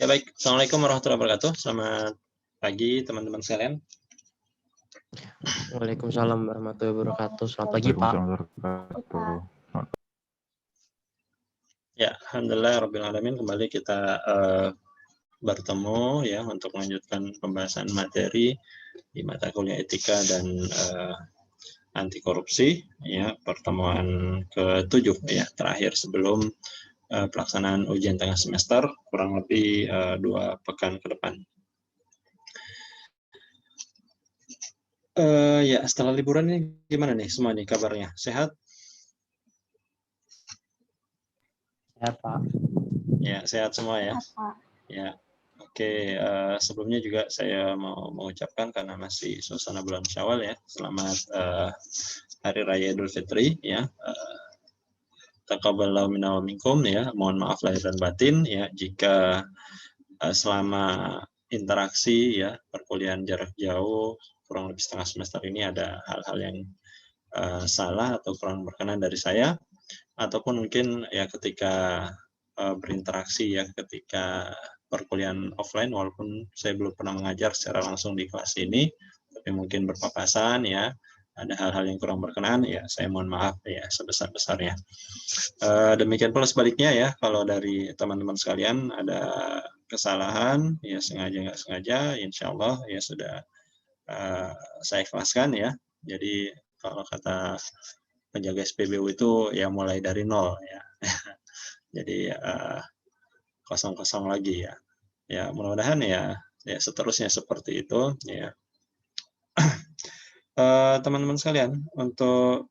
Ya baik, Assalamualaikum warahmatullahi wabarakatuh. Selamat pagi teman-teman sekalian. Waalaikumsalam warahmatullahi wabarakatuh. Selamat pagi Pak. Ya, alhamdulillah rabbil alamin, kembali kita bertemu ya untuk melanjutkan pembahasan materi di mata kuliah etika dan anti korupsi ya, pertemuan ke-7 ya, terakhir sebelum pelaksanaan ujian tengah semester kurang lebih 2 pekan ke depan. Ya, setelah liburan ini gimana nih semua nih kabarnya? Sehat? Sehat Pak. Ya, sehat semua ya. Ya, oke. Sebelumnya juga saya mau mengucapkan karena masih suasana bulan Syawal ya, selamat Hari Raya Idul Fitri ya. Taqabbalallahu minna wa minkum ya. Mohon maaf lahir dan batin ya jika selama interaksi ya perkuliahan jarak jauh kurang lebih setengah semester ini ada hal-hal yang salah atau kurang berkenan dari saya, ataupun mungkin ya ketika berinteraksi ya ketika perkuliahan offline, walaupun saya belum pernah mengajar secara langsung di kelas ini, tapi mungkin berpapasan ya ada hal-hal yang kurang berkenan ya saya mohon maaf ya sebesar-besarnya. Demikian pula sebaliknya ya, kalau dari teman-teman sekalian ada kesalahan ya sengaja nggak sengaja, insya Allah ya sudah saya ikhlaskan ya. Jadi kalau kata penjaga SPBU itu ya mulai dari nol ya. Jadi kosong-kosong lagi ya. Ya mudah-mudahan ya seterusnya seperti itu ya. Teman-teman sekalian, untuk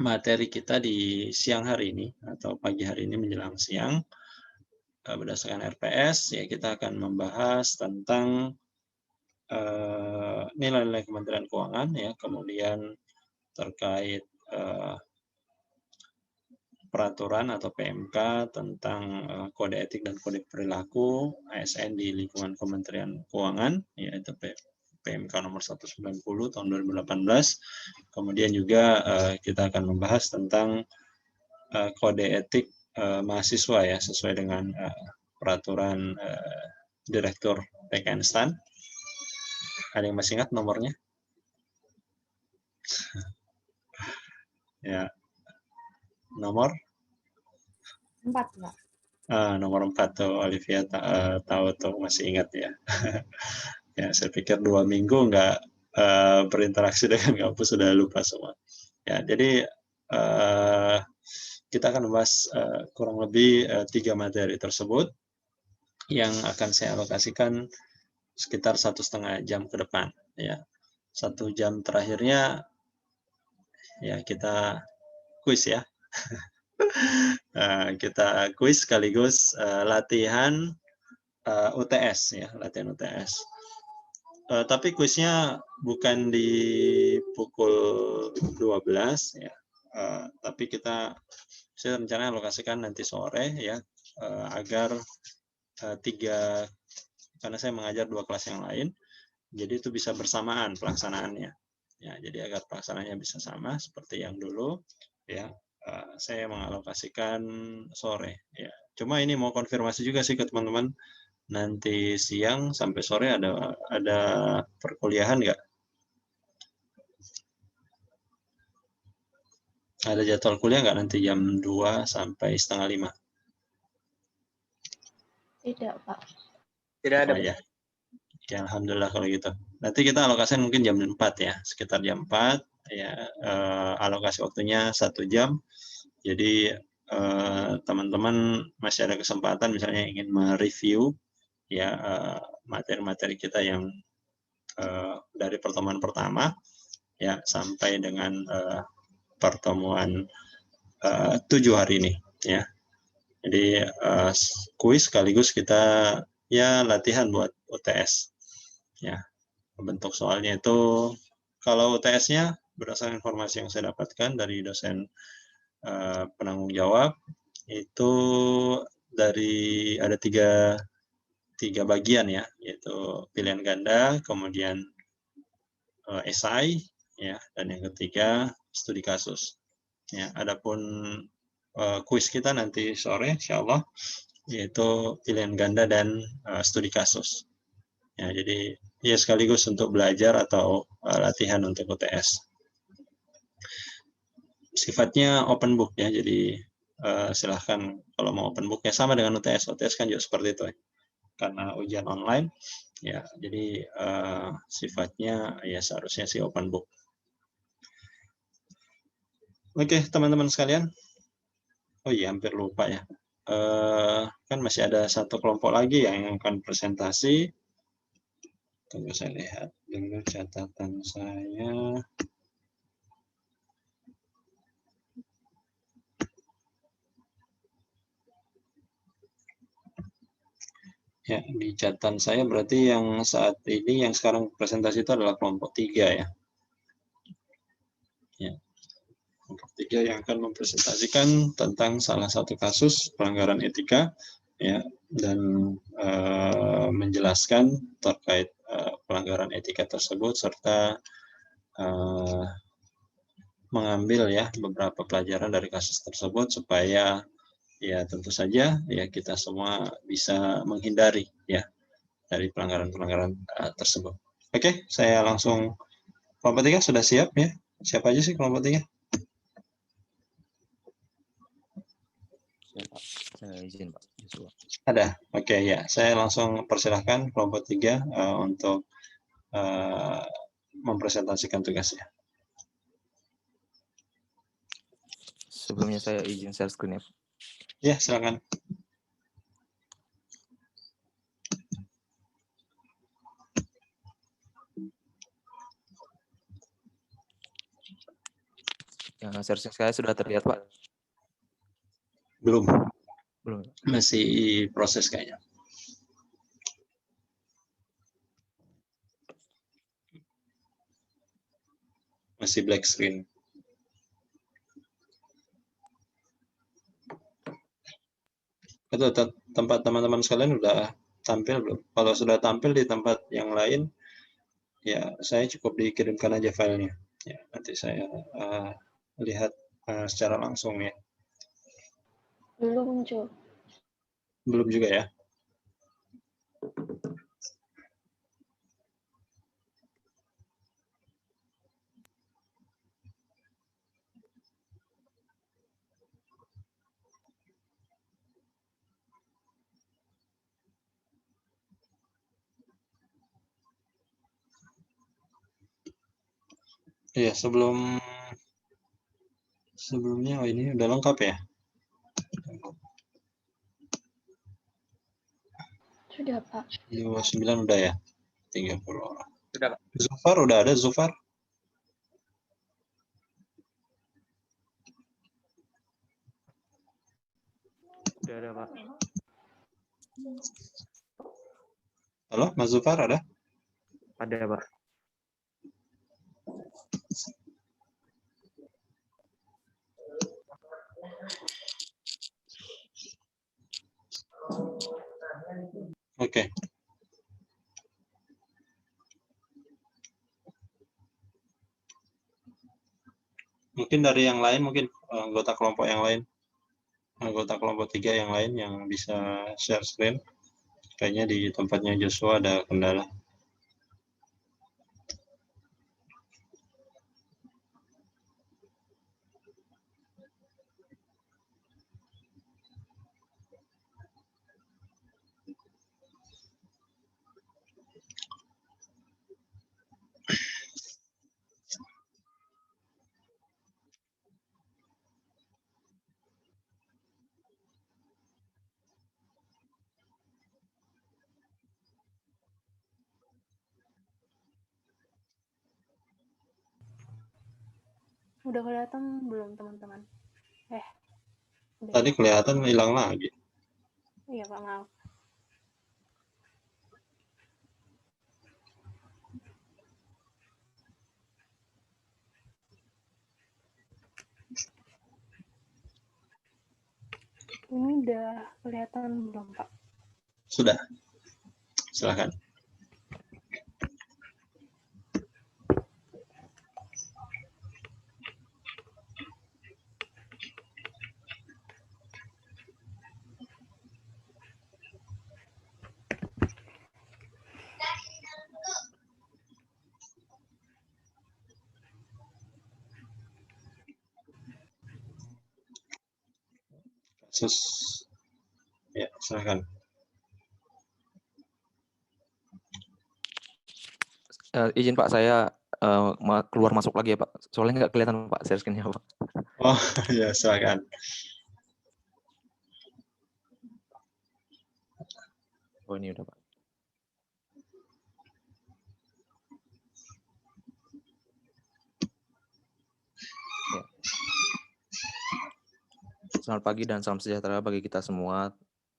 materi kita di siang hari ini atau pagi hari ini menjelang siang, berdasarkan RPS ya kita akan membahas tentang nilai-nilai Kementerian Keuangan ya, kemudian terkait peraturan atau PMK tentang kode etik dan kode perilaku ASN di lingkungan Kementerian Keuangan, yaitu PMK nomor 190 tahun 2018. Kemudian juga kita akan membahas tentang kode etik mahasiswa ya, sesuai dengan peraturan Direktur PKN STAN. Ada yang masih ingat nomornya? Ya, nomor 4, Pak. Nomor 4 tuh Olivia tahu tuh, masih ingat ya. Ya, saya pikir 2 minggu nggak berinteraksi dengan kampus sudah lupa semua. Ya, jadi kita akan membahas kurang lebih 3 materi tersebut yang akan saya alokasikan sekitar 1,5 jam ke depan. Ya, 1 jam terakhirnya ya kita kuis ya. Kita kuis sekaligus latihan UTS ya, latihan UTS. Tapi kuisnya bukan di pukul 12 ya, tapi saya rencana alokasikan nanti sore ya, agar 3, karena saya mengajar 2 kelas yang lain, jadi itu bisa bersamaan pelaksanaannya. Ya, jadi agar pelaksanaannya bisa sama seperti yang dulu ya. Saya mengalokasikan sore ya. Cuma ini mau konfirmasi juga sih ke teman-teman, nanti siang sampai sore ada perkuliahan nggak? Ada jadwal kuliah nggak nanti jam 2 sampai setengah 5? Tidak, Pak. Tidak ada. Oh ya. Ya, alhamdulillah kalau gitu. Nanti kita alokasikan mungkin jam 4 ya, sekitar jam 4 ya, alokasi waktunya 1 jam. Jadi teman-teman masih ada kesempatan misalnya ingin mereview ya materi-materi kita yang dari pertemuan pertama ya sampai dengan pertemuan 7 hari ini ya. Jadi kuis sekaligus kita ya latihan buat UTS ya. Bentuk soalnya itu, kalau UTS-nya berdasarkan informasi yang saya dapatkan dari dosen penanggung jawab, itu dari ada tiga bagian ya, yaitu pilihan ganda, kemudian esai ya, dan yang ketiga studi kasus ya. Adapun kuis kita nanti sore insya Allah yaitu pilihan ganda dan studi kasus. Ya, jadi ya sekaligus untuk belajar atau latihan untuk UTS. Sifatnya open book ya, jadi silahkan kalau mau open book ya sama dengan UTS. UTS kan juga seperti itu ya. Karena ujian online ya, jadi sifatnya ya seharusnya sih open book. Oke, teman-teman sekalian. Oh iya, hampir lupa ya. Kan masih ada satu kelompok lagi yang akan presentasi. Tunggu saya lihat dulu catatan saya. Ya, di catatan saya berarti yang saat ini yang sekarang presentasi itu adalah kelompok 3 ya. Ya. Kelompok 3 yang akan mempresentasikan tentang salah satu kasus pelanggaran etika ya, dan menjelaskan terkait pelanggaran etika tersebut serta mengambil ya beberapa pelajaran dari kasus tersebut supaya ya tentu saja ya kita semua bisa menghindari ya dari pelanggaran-pelanggaran tersebut. Oke, saya langsung. Kelompok 3 sudah siap ya? Siapa aja sih kelompok 3? Siap, Pak. Saya izin, Pak. Joshua. Ada. Oke ya, saya langsung persilahkan kelompok 3 untuk mempresentasikan tugasnya. Sebelumnya saya izin share screen ya. Ya, silakan. Yang share screen saya sudah terlihat, Pak. Belum. Belum. Masih proses kayaknya. Masih black screen. Itu tempat teman-teman sekalian udah tampil belum? Kalau sudah tampil di tempat yang lain, ya saya cukup dikirimkan aja filenya. Ya, nanti saya lihat secara langsung ya. Belum, Jo. Belum juga ya? Iya, sebelumnya ini udah lengkap ya? Sudah, Pak. 29 udah ya? 30 orang. Sudah, Pak. Zufar udah ada, Zufar? Sudah ada, Pak. Halo, Mas Zufar ada? Ada, Pak. Oke. Mungkin dari yang lain, mungkin anggota kelompok yang lain, anggota kelompok 3 yang lain yang bisa share screen. Kayaknya di tempatnya Joshua ada kendala. Udah kelihatan belum, teman-teman? Udah Tadi ya? kelihatan hilang lagi. Iya, Pak, maaf. Ini udah kelihatan belum, Pak? Sudah. Silakan. Ya, silakan. Izin Pak, saya keluar masuk lagi ya Pak. Soalnya nggak kelihatan Pak share screen-nya Pak. Oh, ya silakan. Oh ini udah Pak. Ya. Selamat pagi dan salam sejahtera bagi kita semua,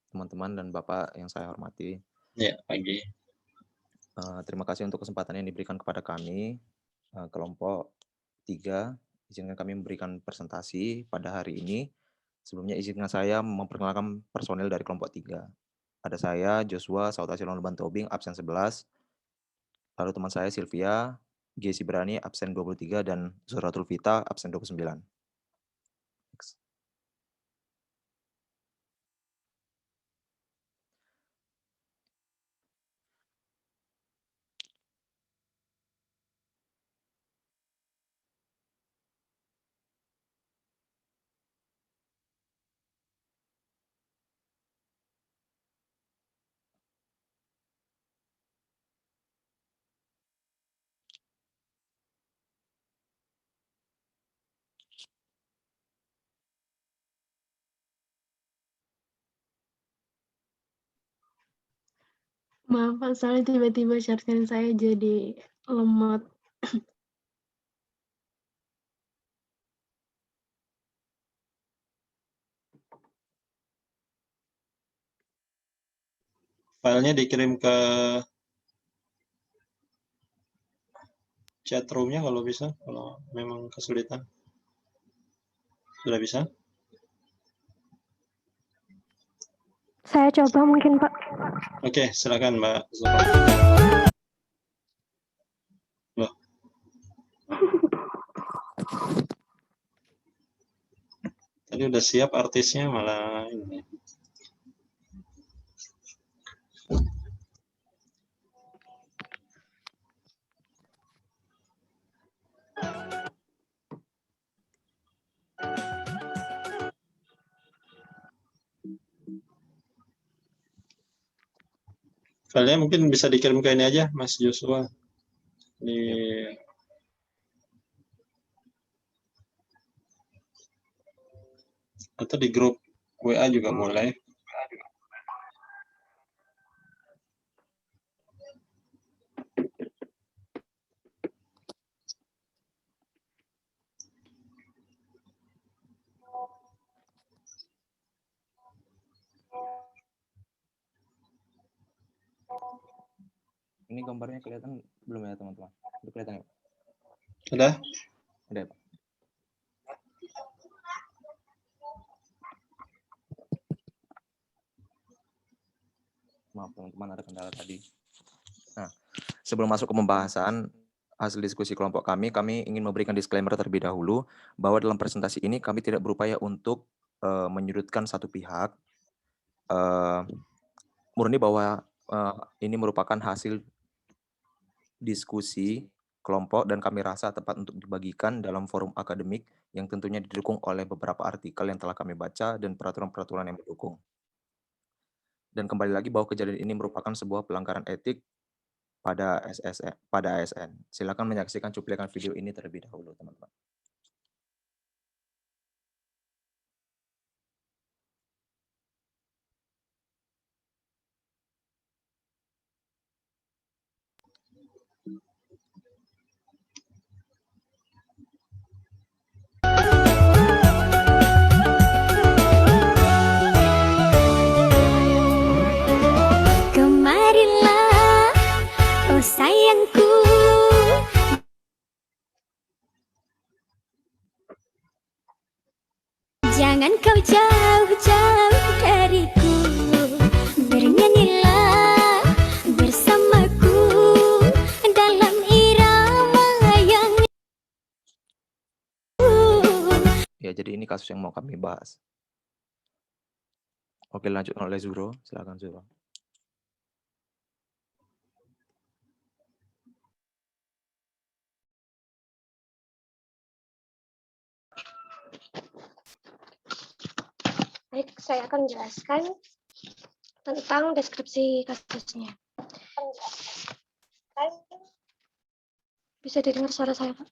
teman-teman dan Bapak yang saya hormati. Ya, pagi. Terima kasih untuk kesempatan yang diberikan kepada kami, kelompok 3. Izinkan kami memberikan presentasi pada hari ini. Sebelumnya izinkan saya memperkenalkan personil dari kelompok 3. Ada saya, Joshua, Sautasilon Bantobing, absen 11. Lalu teman saya Sylvia, Jessi Berani, absen 23, dan Zuratul Vita, absen 29. Next. Maaf Pak, soalnya tiba-tiba share screen saya jadi lemot. Filenya dikirim ke chat room-nya kalau bisa, kalau memang kesulitan. Sudah bisa? Saya coba mungkin Pak. Oke, silakan Mbak Zura. Loh. Tadi udah siap artisnya malah ini. Filenya mungkin bisa dikirim ke ini aja, Mas Joshua. Di atau di grup WA juga boleh. Ini gambarnya kelihatan belum ya teman-teman? Udah kelihatan ya? Sudah? Udah ya Pak? Maaf teman-teman ada kendala tadi. Nah, sebelum masuk ke pembahasan hasil diskusi kelompok kami ingin memberikan disclaimer terlebih dahulu bahwa dalam presentasi ini kami tidak berupaya untuk menyudutkan satu pihak. Murni bahwa ini merupakan hasil diskusi kelompok dan kami rasa tepat untuk dibagikan dalam forum akademik yang tentunya didukung oleh beberapa artikel yang telah kami baca dan peraturan-peraturan yang mendukung. Dan kembali lagi bahwa kejadian ini merupakan sebuah pelanggaran etik pada ASN. Silakan menyaksikan cuplikan video ini terlebih dahulu, teman-teman. Kemarilah, oh sayangku. Jangan kau jauh-jauh dariku. Bernyanyilah bersamaku dalam irama yang Ya, jadi ini kasus yang mau kami bahas. Oke, lanjut oleh Zuro. Silakan Zuro. Baik, saya akan menjelaskan tentang deskripsi kasusnya. Bisa didengar suara saya, Pak?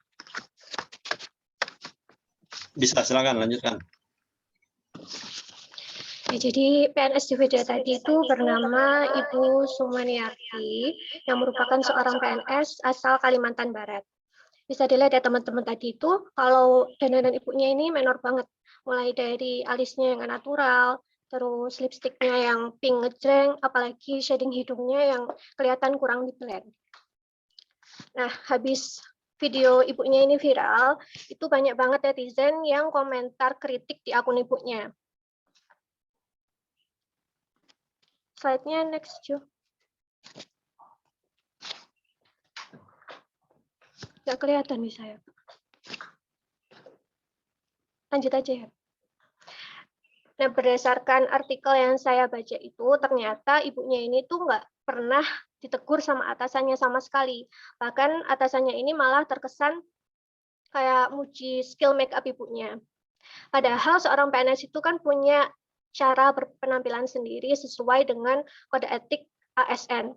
Bisa, silakan lanjutkan. Ya, jadi PNS di video tadi itu bernama Ibu Sumaniarti yang merupakan seorang PNS asal Kalimantan Barat. Bisa dilihat ya teman-teman tadi itu, kalau dandanan ibunya ini menor banget. Mulai dari alisnya yang natural, terus lipstiknya yang pink ngejreng, apalagi shading hidungnya yang kelihatan kurang di blend. Nah, habis video ibunya ini viral, itu banyak banget netizen yang komentar kritik di akun ibunya. Slide-nya next, Jo. Nggak kelihatan bisa ya. Lanjut aja ya. Nah, berdasarkan artikel yang saya baca itu, ternyata ibunya ini tuh nggak pernah ditegur sama atasannya sama sekali. Bahkan atasannya ini malah terkesan kayak muji skill make up ibunya. Padahal seorang PNS itu kan punya cara berpenampilan sendiri sesuai dengan kode etik ASN.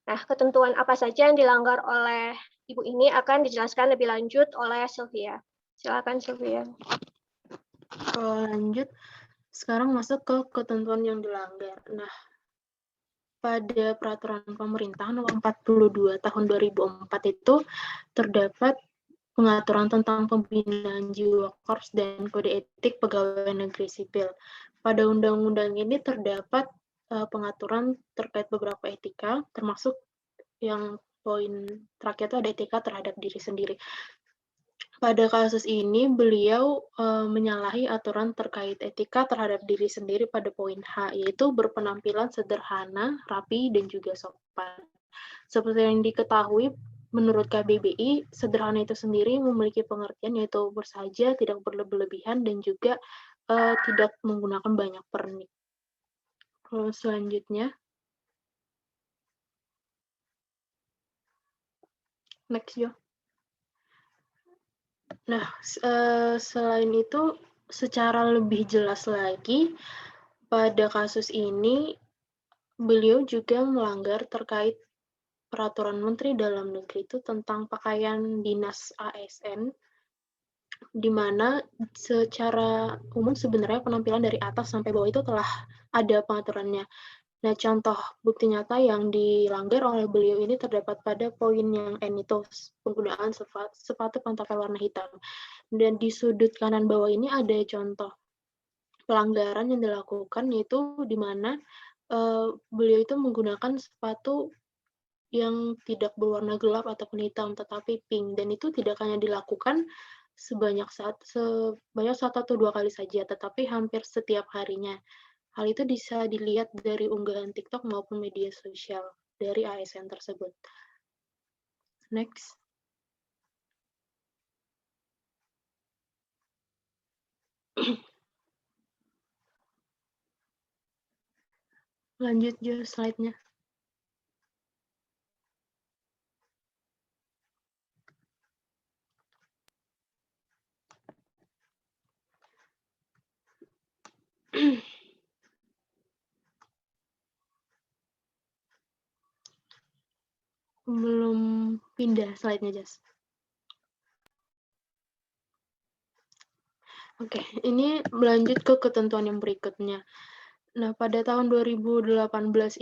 Nah, ketentuan apa saja yang dilanggar oleh ibu ini akan dijelaskan lebih lanjut oleh Sylvia. Silakan Sylvia. Lanjut, sekarang masuk ke ketentuan yang dilanggar. Nah, pada peraturan pemerintah nomor 42 tahun 2004 itu terdapat pengaturan tentang pembinaan jiwa korps dan kode etik pegawai negeri sipil. Pada undang-undang ini terdapat pengaturan terkait beberapa etika, termasuk yang poin terakhir itu ada etika terhadap diri sendiri. Pada kasus ini, beliau menyalahi aturan terkait etika terhadap diri sendiri pada poin H, yaitu berpenampilan sederhana, rapi, dan juga sopan. Seperti yang diketahui, menurut KBBI, sederhana itu sendiri memiliki pengertian yaitu bersahaja, tidak berlebihan, dan juga tidak menggunakan banyak pernik. Kalau selanjutnya, next Jo. Nah, selain itu, secara lebih jelas lagi, pada kasus ini, beliau juga melanggar terkait Peraturan Menteri Dalam Negeri itu tentang pakaian dinas ASN, di mana secara umum sebenarnya penampilan dari atas sampai bawah itu telah ada pengaturannya. Nah, contoh bukti nyata yang dilanggar oleh beliau ini terdapat pada poin yang N itu, penggunaan sepatu pantofel warna hitam. Dan di sudut kanan bawah ini ada contoh pelanggaran yang dilakukan, yaitu di mana beliau itu menggunakan sepatu yang tidak berwarna gelap ataupun hitam, tetapi pink. Dan itu tidak hanya dilakukan sebanyak 1 atau 2 kali saja, tetapi hampir setiap harinya. Hal itu bisa dilihat dari unggahan TikTok maupun media sosial dari ASN tersebut. Next. Lanjut Jo slide-nya. Belum pindah slide-nya, Jas. Oke, ini lanjut ke ketentuan yang berikutnya. Nah, pada tahun 2018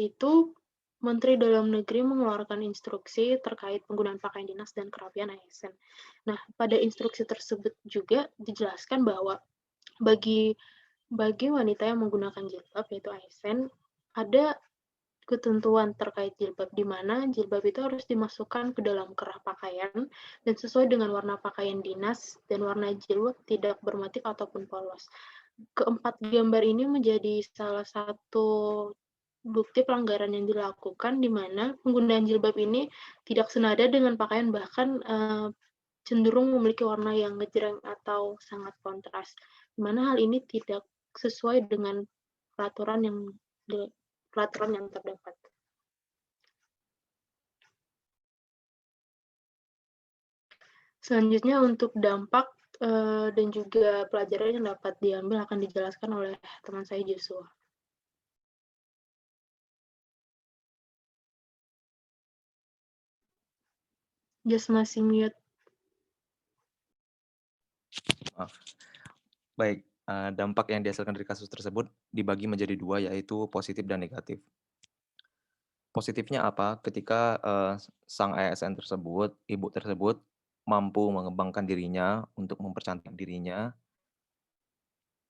itu, Menteri Dalam Negeri mengeluarkan instruksi terkait penggunaan pakaian dinas dan kerapian ASN. Nah, pada instruksi tersebut juga dijelaskan bahwa bagi wanita yang menggunakan jilbab, yaitu ASN, ada ketentuan terkait jilbab, di mana jilbab itu harus dimasukkan ke dalam kerah pakaian dan sesuai dengan warna pakaian dinas, dan warna jilbab tidak bermotif ataupun polos. Keempat gambar ini menjadi salah satu bukti pelanggaran yang dilakukan, di mana penggunaan jilbab ini tidak senada dengan pakaian, bahkan cenderung memiliki warna yang ngejreng atau sangat kontras, di mana hal ini tidak sesuai dengan peraturan yang terdapat. Selanjutnya untuk dampak dan juga pelajaran yang dapat diambil akan dijelaskan oleh teman saya Joshua. Just masih mute. Baik, dampak yang dihasilkan dari kasus tersebut dibagi menjadi 2, yaitu positif dan negatif. Positifnya apa? Ketika sang ASN tersebut, ibu tersebut mampu mengembangkan dirinya untuk mempercantik dirinya,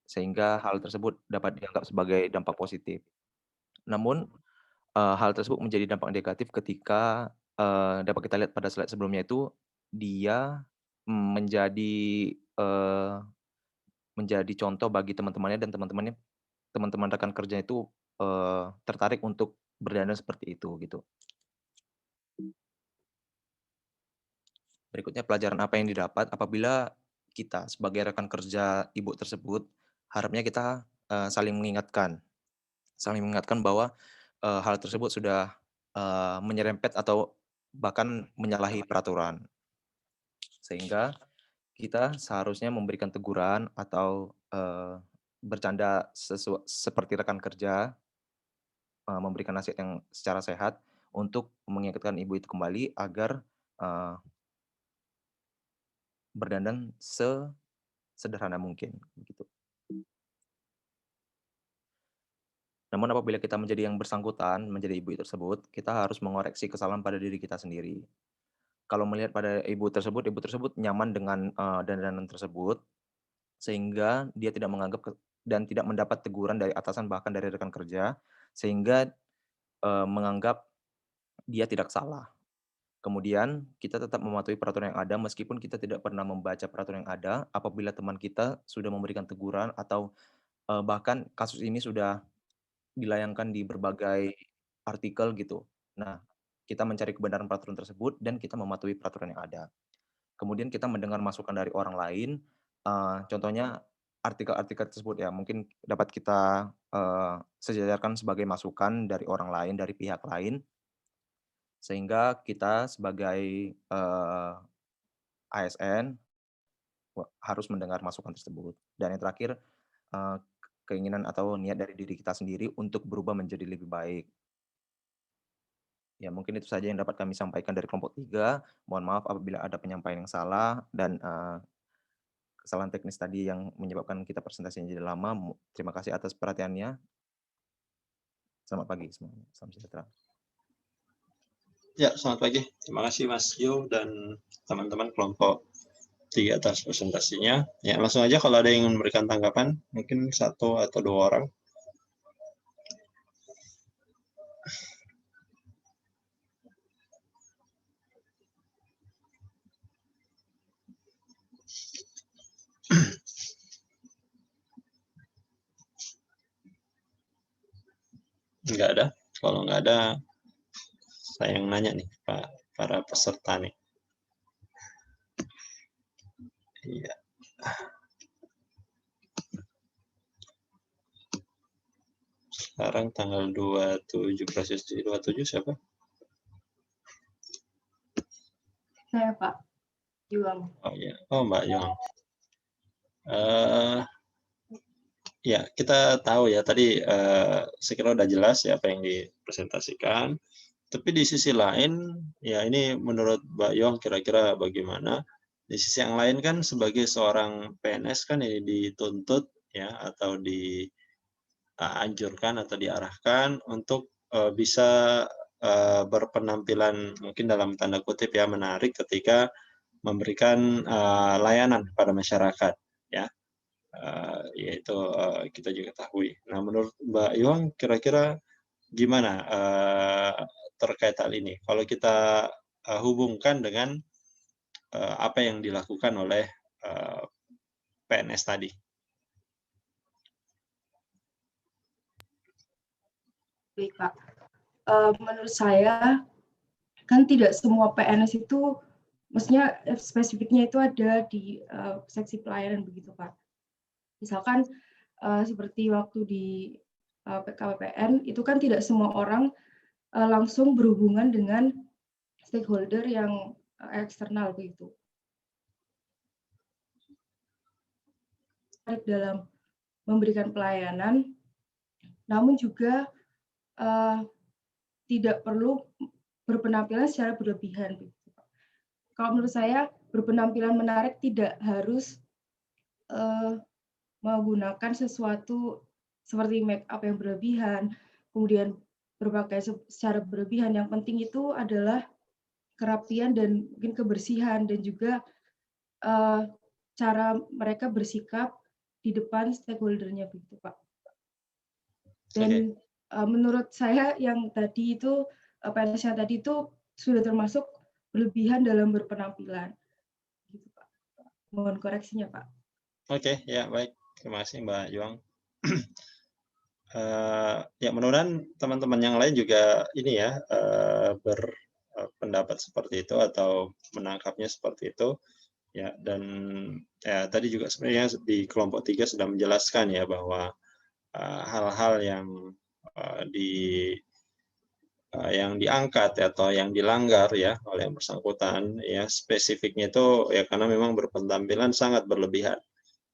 sehingga hal tersebut dapat dianggap sebagai dampak positif. Namun, hal tersebut menjadi dampak negatif ketika dapat kita lihat pada slide sebelumnya itu, dia menjadi contoh bagi teman-temannya dan teman-teman rekan kerjanya itu tertarik untuk berdandan seperti itu gitu. Berikutnya pelajaran apa yang didapat apabila kita sebagai rekan kerja ibu tersebut, harapnya kita saling mengingatkan bahwa hal tersebut sudah menyerempet atau bahkan menyalahi peraturan. Sehingga kita seharusnya memberikan teguran atau bercanda seperti rekan kerja, memberikan nasihat yang secara sehat untuk mengingatkan ibu itu kembali agar berdandan sesederhana mungkin, begitu. Namun apabila kita menjadi yang bersangkutan, menjadi ibu tersebut, kita harus mengoreksi kesalahan pada diri kita sendiri. Kalau melihat pada ibu tersebut nyaman dengan dandanan tersebut, sehingga dia tidak menganggap dan tidak mendapat teguran dari atasan bahkan dari rekan kerja, sehingga menganggap dia tidak salah. Kemudian kita tetap mematuhi peraturan yang ada meskipun kita tidak pernah membaca peraturan yang ada. Apabila teman kita sudah memberikan teguran atau bahkan kasus ini sudah dilayangkan di berbagai artikel gitu. Nah, kita mencari kebenaran peraturan tersebut dan kita mematuhi peraturan yang ada. Kemudian kita mendengar masukan dari orang lain, contohnya artikel-artikel tersebut ya mungkin dapat kita sejajarkan sebagai masukan dari orang lain, dari pihak lain, sehingga kita sebagai ASN harus mendengar masukan tersebut. Dan yang terakhir, keinginan atau niat dari diri kita sendiri untuk berubah menjadi lebih baik. Ya mungkin itu saja yang dapat kami sampaikan dari kelompok 3. Mohon maaf apabila ada penyampaian yang salah dan kesalahan teknis tadi yang menyebabkan kita presentasinya jadi lama. Terima kasih atas perhatiannya. Selamat pagi semuanya. Salam sejahtera. Ya, selamat pagi. Terima kasih Mas Yo dan teman-teman kelompok 3 atas presentasinya. Ya, langsung aja kalau ada yang ingin memberikan tanggapan, mungkin 1 atau 2 orang. Nggak ada. Kalau nggak ada, saya yang nanya nih, Pak, para peserta nih. Iya. Sekarang tanggal 27, prosesi 27 siapa? Saya Pak Juang. Oh iya, oh Mbak Young. Ya, kita tahu ya tadi saya kira udah jelas ya apa yang dipresentasikan. Tapi di sisi lain, ya ini menurut Mbak Yong kira-kira bagaimana? Di sisi yang lain kan sebagai seorang PNS kan ini dituntut ya atau dianjurkan atau diarahkan untuk bisa berpenampilan mungkin dalam tanda kutip ya menarik ketika memberikan layanan kepada masyarakat ya. Yaitu kita juga ketahui. Nah, menurut Mbak Yong kira-kira gimana terkait hal ini? Kalau kita hubungkan dengan apa yang dilakukan oleh PNS tadi. Baik Pak, menurut saya kan tidak semua PNS itu, maksudnya spesifiknya itu ada di seksi pelayanan begitu Pak. Misalkan seperti waktu di KPPN itu kan tidak semua orang langsung berhubungan dengan stakeholder yang eksternal begitu. tertarik dalam memberikan pelayanan, namun juga tidak perlu berpenampilan secara berlebihan. Kalau menurut saya berpenampilan menarik tidak harus menggunakan sesuatu seperti make up yang berlebihan, kemudian berpakaian secara berlebihan. Yang penting itu adalah kerapian dan mungkin kebersihan dan juga cara mereka bersikap di depan stakeholder-nya begitu, Pak. Dan menurut saya yang tadi itu PNS yang tadi itu sudah termasuk berlebihan dalam berpenampilan. Gitu, Pak. Mohon koreksinya, Pak. Oke, ya baik. Terima kasih Mbak Yuang. Ya mudah-mudahan teman-teman yang lain juga ini ya berpendapat seperti itu atau menangkapnya seperti itu. Ya, dan ya, tadi juga sebenarnya di kelompok 3 sudah menjelaskan ya bahwa hal-hal yang yang diangkat atau yang dilanggar ya oleh yang bersangkutan ya spesifiknya itu ya karena memang berpenampilan sangat berlebihan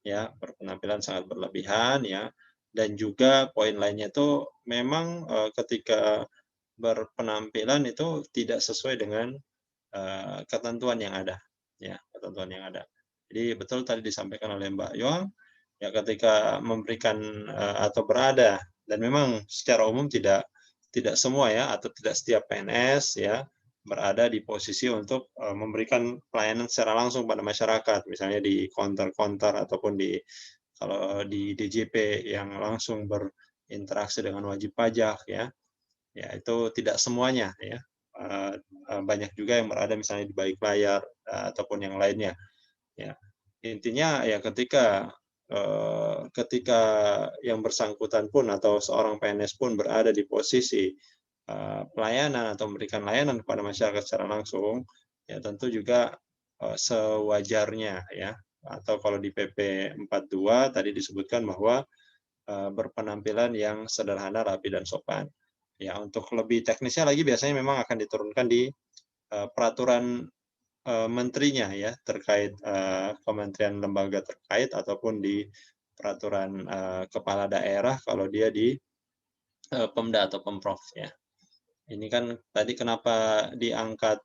ya, berpenampilan sangat berlebihan ya, dan juga poin lainnya itu memang ketika berpenampilan itu tidak sesuai dengan ketentuan yang ada ya, ketentuan yang ada. Jadi betul tadi disampaikan oleh Mbak Yuang ya, ketika memberikan atau berada, dan memang secara umum tidak semua ya atau tidak setiap PNS ya berada di posisi untuk memberikan pelayanan secara langsung pada masyarakat, misalnya di konter-konter ataupun kalau di DJP yang langsung berinteraksi dengan wajib pajak ya itu tidak semuanya ya. Banyak juga yang berada misalnya di balik layar ataupun yang lainnya ya. Intinya ya ketika yang bersangkutan pun atau seorang PNS pun berada di posisi pelayanan atau memberikan layanan kepada masyarakat secara langsung ya tentu juga sewajarnya ya, atau kalau di PP 42 tadi disebutkan bahwa berpenampilan yang sederhana, rapi dan sopan. Ya, untuk lebih teknisnya lagi biasanya memang akan diturunkan di peraturan menterinya ya terkait kementerian lembaga terkait ataupun di peraturan kepala daerah kalau dia di Pemda atau Pemprov ya. Ini kan tadi kenapa diangkat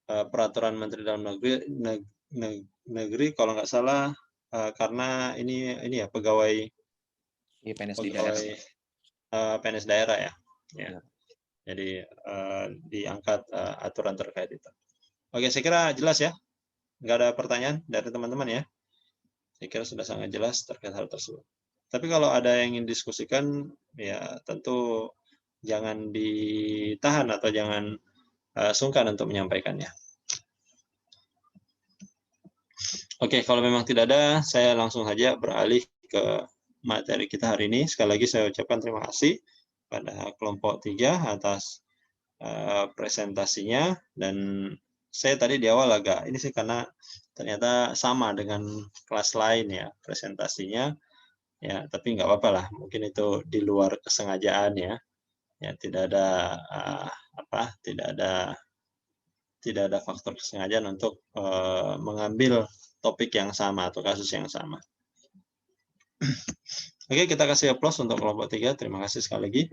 peraturan Menteri Dalam Negeri kalau nggak salah karena ini ya pegawai PNS daerah ya. Ya. Jadi diangkat aturan terkait itu. Oke, saya kira jelas ya. Nggak ada pertanyaan dari teman-teman ya. Saya kira sudah sangat jelas terkait hal tersebut. Tapi kalau ada yang ingin diskusikan, ya tentu jangan ditahan atau jangan sungkan untuk menyampaikannya. Oke, kalau memang tidak ada, saya langsung saja beralih ke materi kita hari ini. Sekali lagi saya ucapkan terima kasih pada kelompok 3 atas presentasinya, dan saya tadi di awal agak ini sih karena ternyata sama dengan kelas lain ya presentasinya ya, tapi nggak apa-apa lah, mungkin itu di luar kesengajaan ya, tidak ada tidak ada faktor kesengajaan untuk mengambil topik yang sama atau kasus yang sama. Oke, kita kasih aplaus untuk kelompok 3. Terima kasih sekali lagi.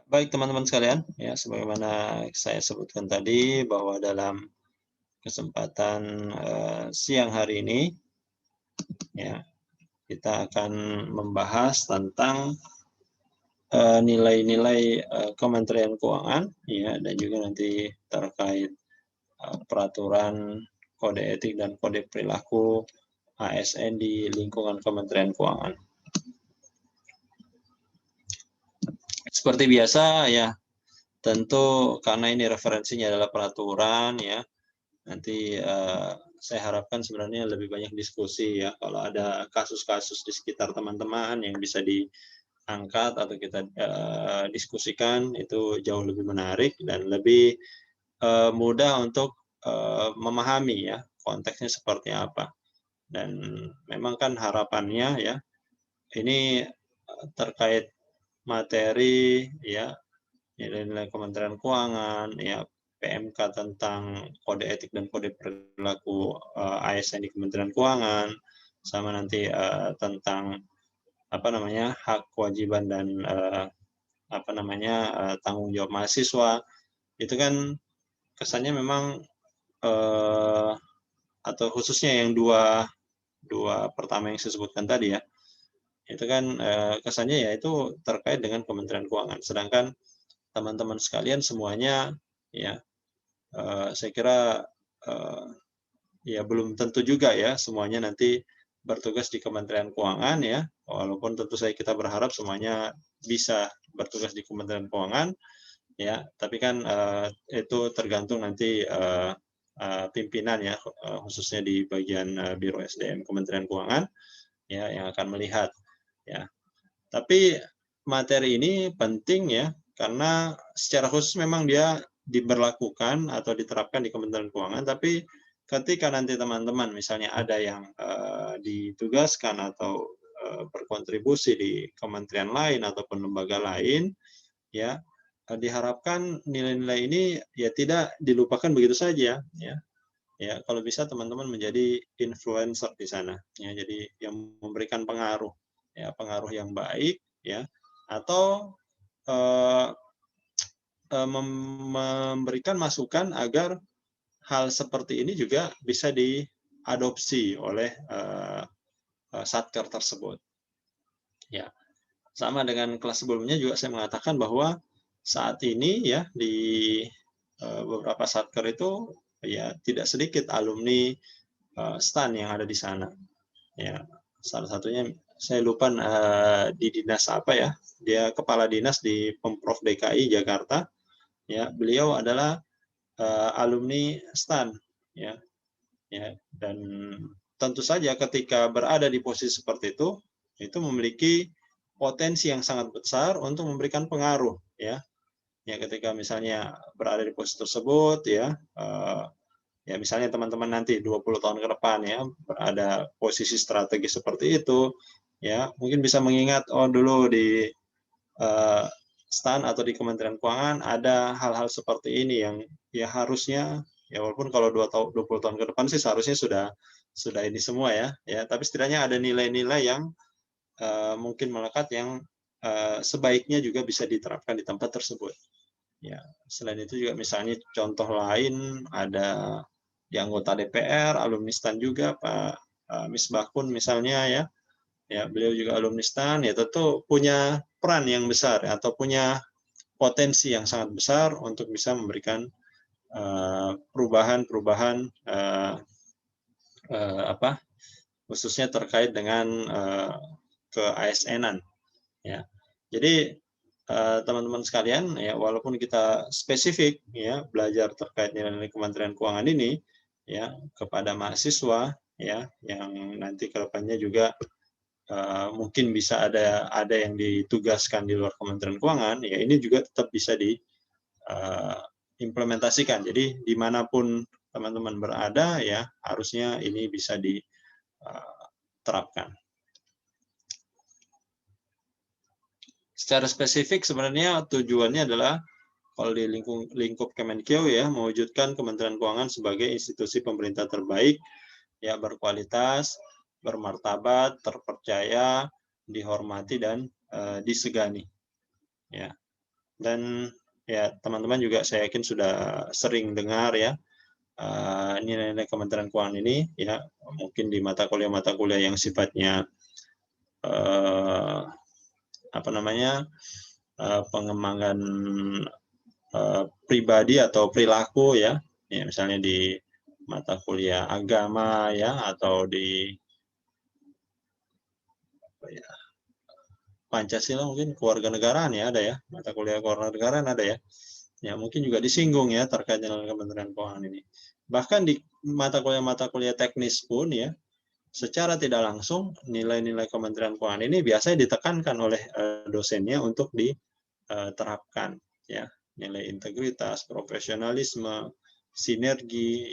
Baik teman-teman sekalian, ya sebagaimana saya sebutkan tadi bahwa dalam kesempatan siang hari ini, ya kita akan membahas tentang nilai-nilai Kementerian Keuangan, ya, dan juga nanti terkait peraturan kode etik dan kode perilaku ASN di lingkungan Kementerian Keuangan. Seperti biasa ya, tentu karena ini referensinya adalah peraturan ya, nanti saya harapkan sebenarnya lebih banyak diskusi ya, kalau ada kasus-kasus di sekitar teman-teman yang bisa diangkat atau kita diskusikan, itu jauh lebih menarik dan lebih mudah untuk memahami ya konteksnya seperti apa. Dan memang kan harapannya ya, ini terkait materi ya nilai-nilai Kementerian Keuangan, ya PMK tentang kode etik dan kode perilaku ASN di Kementerian Keuangan, sama nanti tentang apa namanya hak kewajiban dan tanggung jawab mahasiswa. Itu kan kesannya memang atau khususnya yang dua pertama yang saya sebutkan tadi ya, itu kan kesannya ya itu terkait dengan Kementerian Keuangan. Sedangkan teman-teman sekalian semuanya ya saya kira ya belum tentu juga ya semuanya nanti bertugas di Kementerian Keuangan ya, walaupun tentu saja kita berharap semuanya bisa bertugas di Kementerian Keuangan ya, tapi kan itu tergantung nanti pimpinan ya, khususnya di bagian Biro SDM Kementerian Keuangan ya yang akan melihat ya. Tapi materi ini penting ya, karena secara khusus memang dia diberlakukan atau diterapkan di Kementerian Keuangan, tapi ketika nanti teman-teman misalnya ada yang ditugaskan atau berkontribusi di kementerian lain ataupun lembaga lain, ya diharapkan nilai-nilai ini ya tidak dilupakan begitu saja, ya. Ya, kalau bisa teman-teman menjadi influencer di sana, ya. Jadi yang memberikan pengaruh, ya pengaruh yang baik, ya, atau memberikan masukan agar hal seperti ini juga bisa diadopsi oleh satker tersebut. Ya, sama dengan kelas sebelumnya juga saya mengatakan bahwa saat ini ya di beberapa satker itu ya tidak sedikit alumni STAN yang ada di sana. Ya, salah satunya saya lupa di dinas apa ya, dia kepala dinas di Pemprov DKI Jakarta. Ya, beliau adalah alumni STAN ya. Ya, dan tentu saja ketika berada di posisi seperti itu memiliki potensi yang sangat besar untuk memberikan pengaruh ya. Ya, ketika misalnya berada di posisi tersebut ya, ya misalnya teman-teman nanti 20 tahun ke depan ya berada posisi strategi seperti itu ya, mungkin bisa mengingat oh dulu di STAN atau di Kementerian Keuangan ada hal-hal seperti ini yang ya harusnya ya walaupun kalau 20 tahun ke depan sih seharusnya sudah ini semua ya, tapi setidaknya ada nilai-nilai yang mungkin melekat yang sebaiknya juga bisa diterapkan di tempat tersebut. Ya, selain itu juga misalnya contoh lain ada di anggota DPR, alumni STAN juga Pak Misbahkun misalnya ya. Ya, beliau juga alumni STAN, ya tentu punya peran yang besar atau punya potensi yang sangat besar untuk bisa memberikan perubahan-perubahan khususnya terkait dengan ke ASN-an. Ya, jadi teman-teman sekalian, ya walaupun kita spesifik ya belajar terkait nilai-nilai Kementerian Keuangan ini, ya kepada mahasiswa ya yang nanti kedepannya juga mungkin bisa ada yang ditugaskan di luar Kementerian Keuangan, ya ini juga tetap bisa diimplementasikan. Jadi dimanapun teman-teman berada, ya harusnya ini bisa diterapkan. Secara spesifik sebenarnya tujuannya adalah kalau di lingkup Kemenkeu ya mewujudkan Kementerian Keuangan sebagai institusi pemerintah terbaik, ya berkualitas, bermartabat, terpercaya, dihormati dan disegani. Ya. Dan ya teman-teman juga saya yakin sudah sering dengar ya nilai-nilai Kementerian Keuangan ini ya mungkin di mata kuliah yang sifatnya pengembangan pribadi atau perilaku ya misalnya di mata kuliah agama ya atau di Pancasila mungkin kewarganegaraan ya ada ya, mata kuliah kewarganegaraan ada ya. Ya mungkin juga disinggung ya terkait dengan Kementerian Keuangan ini. Bahkan di mata kuliah teknis pun ya secara tidak langsung nilai-nilai Kementerian Keuangan ini biasanya ditekankan oleh dosennya untuk diterapkan ya, nilai integritas, profesionalisme, sinergi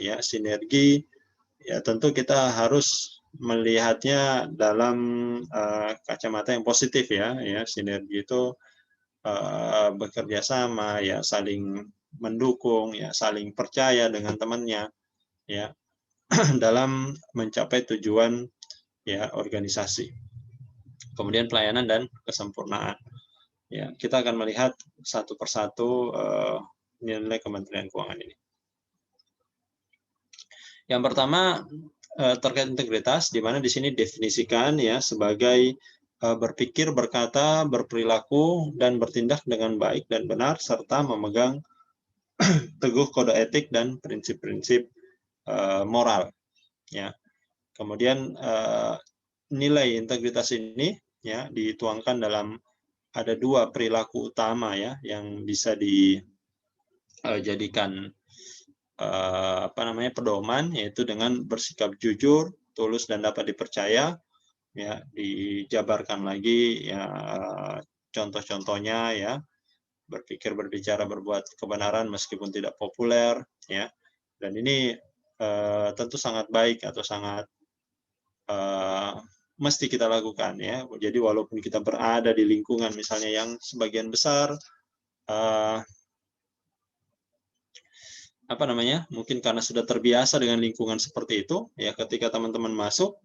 ya tentu kita harus melihatnya dalam kacamata yang positif ya sinergi itu bekerja sama, ya saling mendukung, ya saling percaya dengan temannya, ya dalam mencapai tujuan ya organisasi. Kemudian pelayanan dan kesempurnaan. Ya, kita akan melihat satu persatu nilai Kementerian Keuangan ini. Yang pertama terkait integritas, di mana di sini definisikan ya sebagai berpikir, berkata, berperilaku dan bertindak dengan baik dan benar serta memegang teguh kode etik dan prinsip-prinsip moral. Ya, kemudian nilai integritas ini ya dituangkan dalam ada dua perilaku utama ya yang bisa dijadikan pedoman, yaitu dengan bersikap jujur, tulus dan dapat dipercaya. Ya, dijabarkan lagi ya contoh-contohnya ya, berpikir, berbicara, berbuat kebenaran meskipun tidak populer ya. Dan ini tentu sangat baik atau sangat mesti kita lakukan ya. Jadi walaupun kita berada di lingkungan misalnya yang sebagian besar mungkin karena sudah terbiasa dengan lingkungan seperti itu ya, ketika teman-teman masuk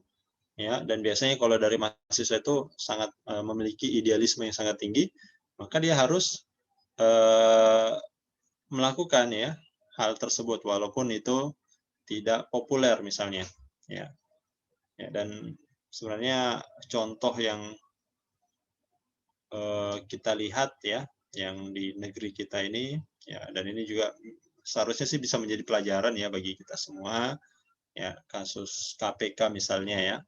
ya, dan biasanya kalau dari mahasiswa itu sangat memiliki idealisme yang sangat tinggi, maka dia harus melakukan ya hal tersebut walaupun itu tidak populer misalnya ya. Ya, dan sebenarnya contoh yang kita lihat ya yang di negeri kita ini ya, dan ini juga seharusnya sih bisa menjadi pelajaran ya bagi kita semua ya, kasus KPK misalnya ya,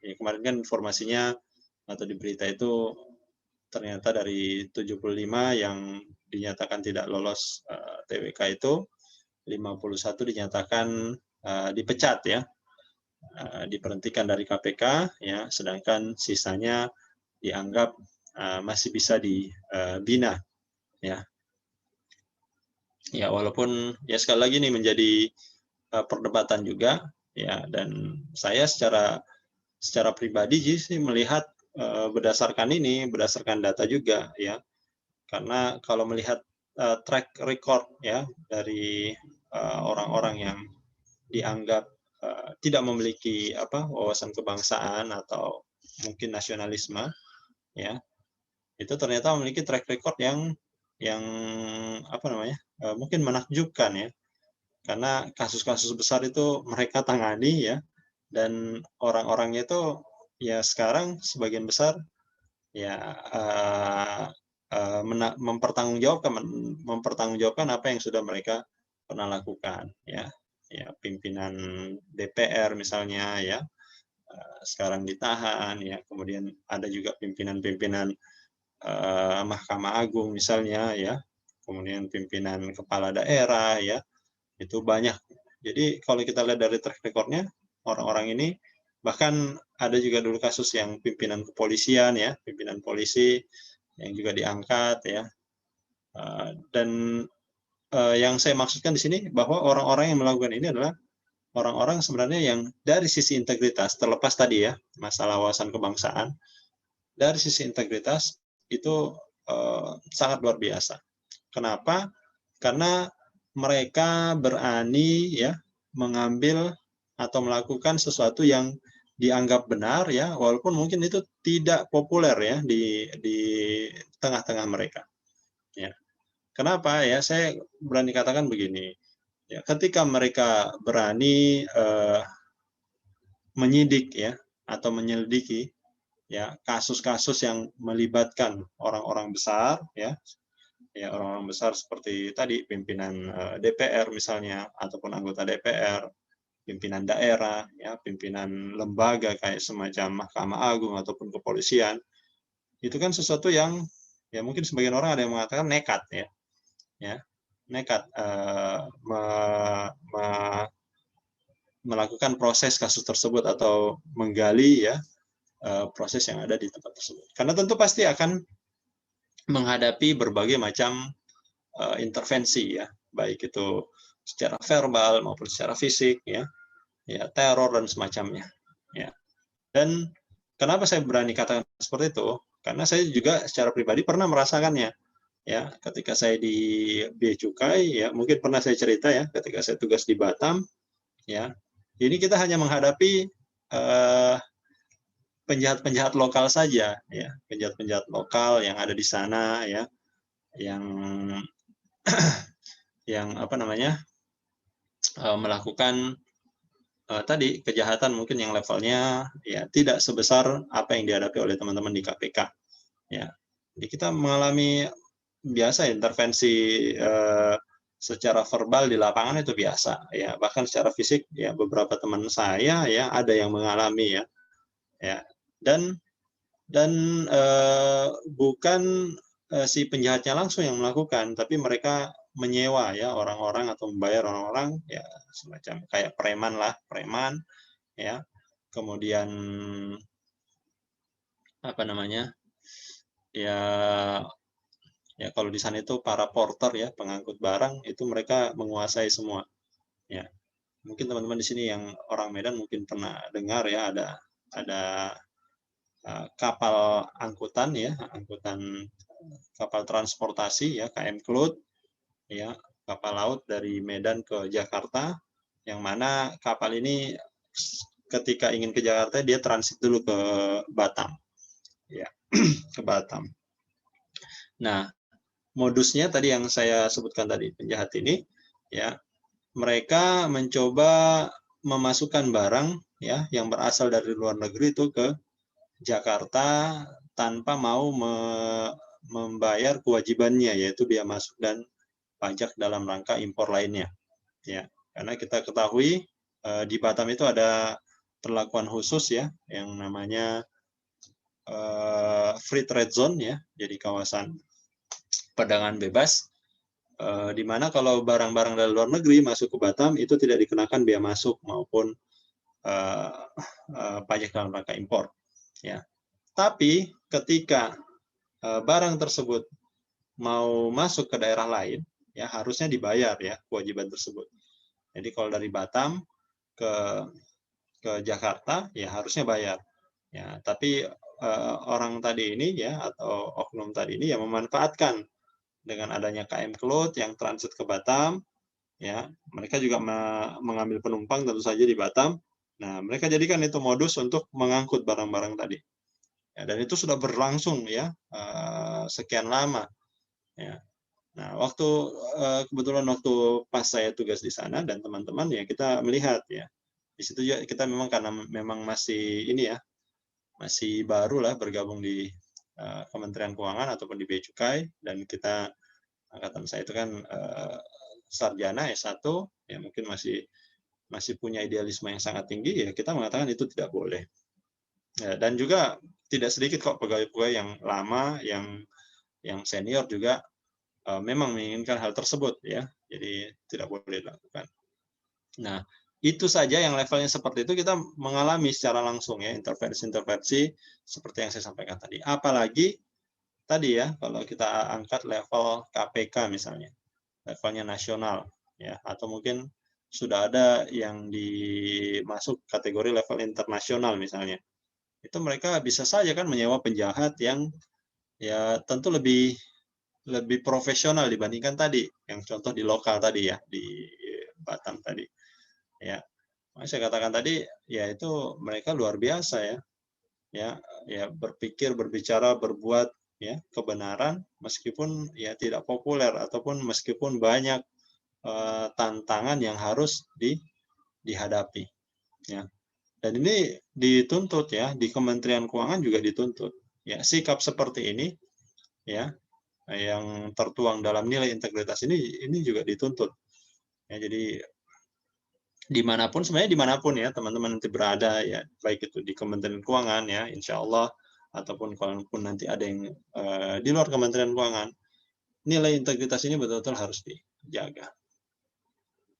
ya kemarin kan informasinya atau di berita itu ternyata dari 75 yang dinyatakan tidak lolos TWK itu 51 dinyatakan dipecat ya, diberhentikan dari KPK ya, sedangkan sisanya dianggap masih bisa dibina ya. Ya, walaupun ya sekali lagi ini menjadi perdebatan juga ya, dan saya secara pribadi sih melihat berdasarkan data juga ya, karena kalau melihat track record ya dari orang-orang yang dianggap tidak memiliki wawasan kebangsaan atau mungkin nasionalisme ya, itu ternyata memiliki track record yang mungkin menakjubkan ya, karena kasus-kasus besar itu mereka tangani ya, dan orang-orangnya itu ya sekarang sebagian besar ya mempertanggungjawabkan apa yang sudah mereka pernah lakukan ya. Ya, pimpinan DPR misalnya ya sekarang ditahan ya, kemudian ada juga pimpinan-pimpinan Mahkamah Agung misalnya ya, kemudian pimpinan kepala daerah ya, itu banyak. Jadi kalau kita lihat dari track record-nya orang-orang ini, bahkan ada juga dulu kasus yang pimpinan kepolisian ya, pimpinan polisi yang juga diangkat ya, dan yang saya maksudkan di sini bahwa orang-orang yang melakukan ini adalah orang-orang sebenarnya yang dari sisi integritas, terlepas tadi ya masalah wawasan kebangsaan, dari sisi integritas itu sangat luar biasa. Kenapa? Karena mereka berani ya mengambil atau melakukan sesuatu yang dianggap benar ya, walaupun mungkin itu tidak populer ya di tengah-tengah mereka. Ya. Kenapa ya? Saya berani katakan begini. Ya, ketika mereka berani menyidik ya atau menyelidiki ya kasus-kasus yang melibatkan orang-orang besar ya, orang-orang besar seperti tadi pimpinan DPR misalnya, ataupun anggota DPR, pimpinan daerah ya, pimpinan lembaga kayak semacam Mahkamah Agung ataupun kepolisian, itu kan sesuatu yang ya mungkin sebagian orang ada yang mengatakan nekat ya nekat melakukan proses kasus tersebut atau menggali ya proses yang ada di tempat tersebut, karena tentu pasti akan menghadapi berbagai macam intervensi ya, baik itu secara verbal maupun secara fisik ya teror dan semacamnya ya. Dan kenapa saya berani katakan seperti itu? Karena saya juga secara pribadi pernah merasakannya. Ya, ketika saya di Bea Cukai, ya mungkin pernah saya cerita ya, ketika saya tugas di Batam, ya, ini kita hanya menghadapi penjahat-penjahat lokal saja, ya, penjahat-penjahat lokal yang ada di sana, ya, yang yang apa namanya melakukan tadi kejahatan mungkin yang levelnya ya tidak sebesar apa yang dihadapi oleh teman-teman di KPK, ya. Jadi kita mengalami biasa intervensi secara verbal di lapangan itu biasa, ya, bahkan secara fisik ya beberapa teman saya ya ada yang mengalami ya dan bukan si penjahatnya langsung yang melakukan, tapi mereka menyewa ya orang-orang atau membayar orang-orang ya semacam kayak preman ya, kemudian apa namanya ya kalau di sana itu para porter ya, pengangkut barang itu mereka menguasai semua ya. Mungkin teman-teman di sini yang orang Medan mungkin pernah dengar ya ada kapal angkutan ya, kapal transportasi ya, KM Klut ya, kapal laut dari Medan ke Jakarta, yang mana kapal ini ketika ingin ke Jakarta dia transit dulu ke Batam ya. Ke Batam. Nah, modusnya tadi yang saya sebutkan tadi, penjahat ini ya, mereka mencoba memasukkan barang ya yang berasal dari luar negeri itu ke Jakarta tanpa mau membayar kewajibannya, yaitu biaya masuk dan pajak dalam rangka impor lainnya ya. Karena kita ketahui di Batam itu ada perlakuan khusus ya yang namanya free trade zone ya, jadi kawasan perdagangan bebas, di mana kalau barang-barang dari luar negeri masuk ke Batam itu tidak dikenakan biaya masuk maupun pajak dalam rangka impor ya. Tapi ketika barang tersebut mau masuk ke daerah lain ya harusnya dibayar ya kewajiban tersebut. Jadi kalau dari Batam ke Jakarta ya harusnya bayar ya, tapi orang tadi ini ya atau oknum tadi ini yang memanfaatkan dengan adanya KM Klut yang transit ke Batam ya, mereka juga mengambil penumpang tentu saja di Batam. Nah, mereka jadikan itu modus untuk mengangkut barang-barang tadi. Ya, dan itu sudah berlangsung ya sekian lama ya. Nah, kebetulan waktu pas saya tugas di sana dan teman-teman ya kita melihat ya. Di situ juga kita memang karena memang masih ini ya, masih baru lah bergabung di Kementerian Keuangan ataupun di Bea Cukai, dan kita angkatan saya itu kan sarjana S1 ya, mungkin masih punya idealisme yang sangat tinggi ya, kita mengatakan itu tidak boleh. Ya, dan juga tidak sedikit kok pegawai-pegawai yang lama yang senior juga memang menginginkan hal tersebut ya. Jadi tidak boleh dilakukan. Nah, itu saja yang levelnya seperti itu kita mengalami secara langsung ya intervensi-intervensi seperti yang saya sampaikan tadi. Apalagi tadi ya kalau kita angkat level KPK misalnya, levelnya nasional ya, atau mungkin sudah ada yang dimasuk kategori level internasional misalnya. Itu mereka bisa saja kan menyewa penjahat yang ya tentu lebih profesional dibandingkan tadi yang contoh di lokal tadi ya, di Batam tadi ya. Saya katakan tadi ya itu mereka luar biasa ya berpikir, berbicara, berbuat ya kebenaran meskipun ya tidak populer ataupun meskipun banyak tantangan yang harus dihadapi ya. Dan ini dituntut ya, di Kementerian Keuangan juga dituntut ya, sikap seperti ini ya yang tertuang dalam nilai integritas ini juga dituntut ya. Jadi dimanapun ya teman-teman nanti berada ya, baik itu di Kementerian Keuangan ya insya Allah, ataupun kalaupun nanti ada yang di luar Kementerian Keuangan, nilai integritas ini betul-betul harus dijaga.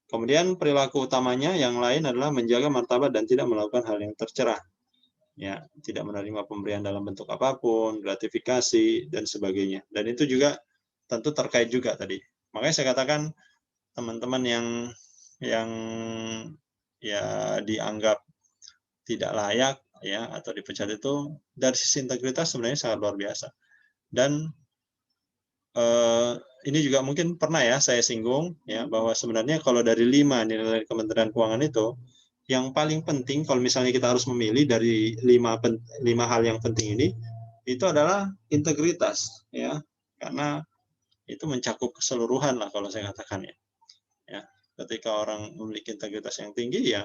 Kemudian perilaku utamanya yang lain adalah menjaga martabat dan tidak melakukan hal yang tercela ya, tidak menerima pemberian dalam bentuk apapun, gratifikasi dan sebagainya. Dan itu juga tentu terkait juga tadi. Makanya saya katakan teman-teman yang ya dianggap tidak layak ya atau dipecat itu dari sisi integritas sebenarnya sangat luar biasa. Dan ini juga mungkin pernah ya saya singgung ya bahwa sebenarnya kalau dari 5 nilai Kementerian Keuangan itu yang paling penting kalau misalnya kita harus memilih dari 5 hal yang penting ini itu adalah integritas ya, karena itu mencakup keseluruhan lah kalau saya katakan ya. Ya, ketika orang memiliki integritas yang tinggi ya,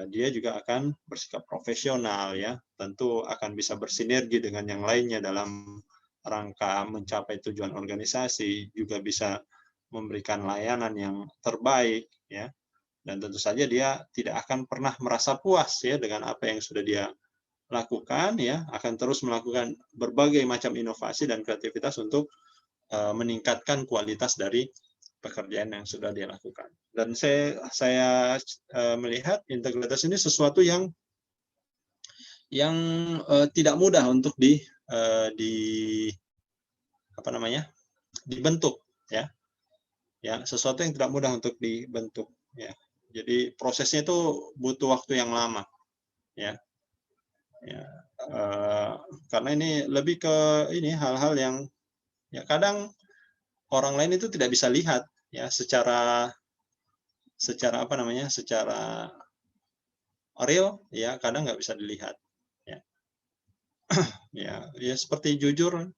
dia juga akan bersikap profesional ya, tentu akan bisa bersinergi dengan yang lainnya dalam rangka mencapai tujuan organisasi, juga bisa memberikan layanan yang terbaik ya, dan tentu saja dia tidak akan pernah merasa puas ya dengan apa yang sudah dia lakukan ya, akan terus melakukan berbagai macam inovasi dan kreativitas untuk meningkatkan kualitas dari pekerjaan yang sudah dia lakukan. Dan saya melihat integritas ini sesuatu yang tidak mudah untuk dibentuk ya. Ya, sesuatu yang tidak mudah untuk dibentuk ya. Jadi prosesnya itu butuh waktu yang lama ya. Ya, karena ini lebih ke ini hal-hal yang ya kadang orang lain itu tidak bisa lihat ya secara real ya, kadang nggak bisa dilihat ya. Ya seperti jujur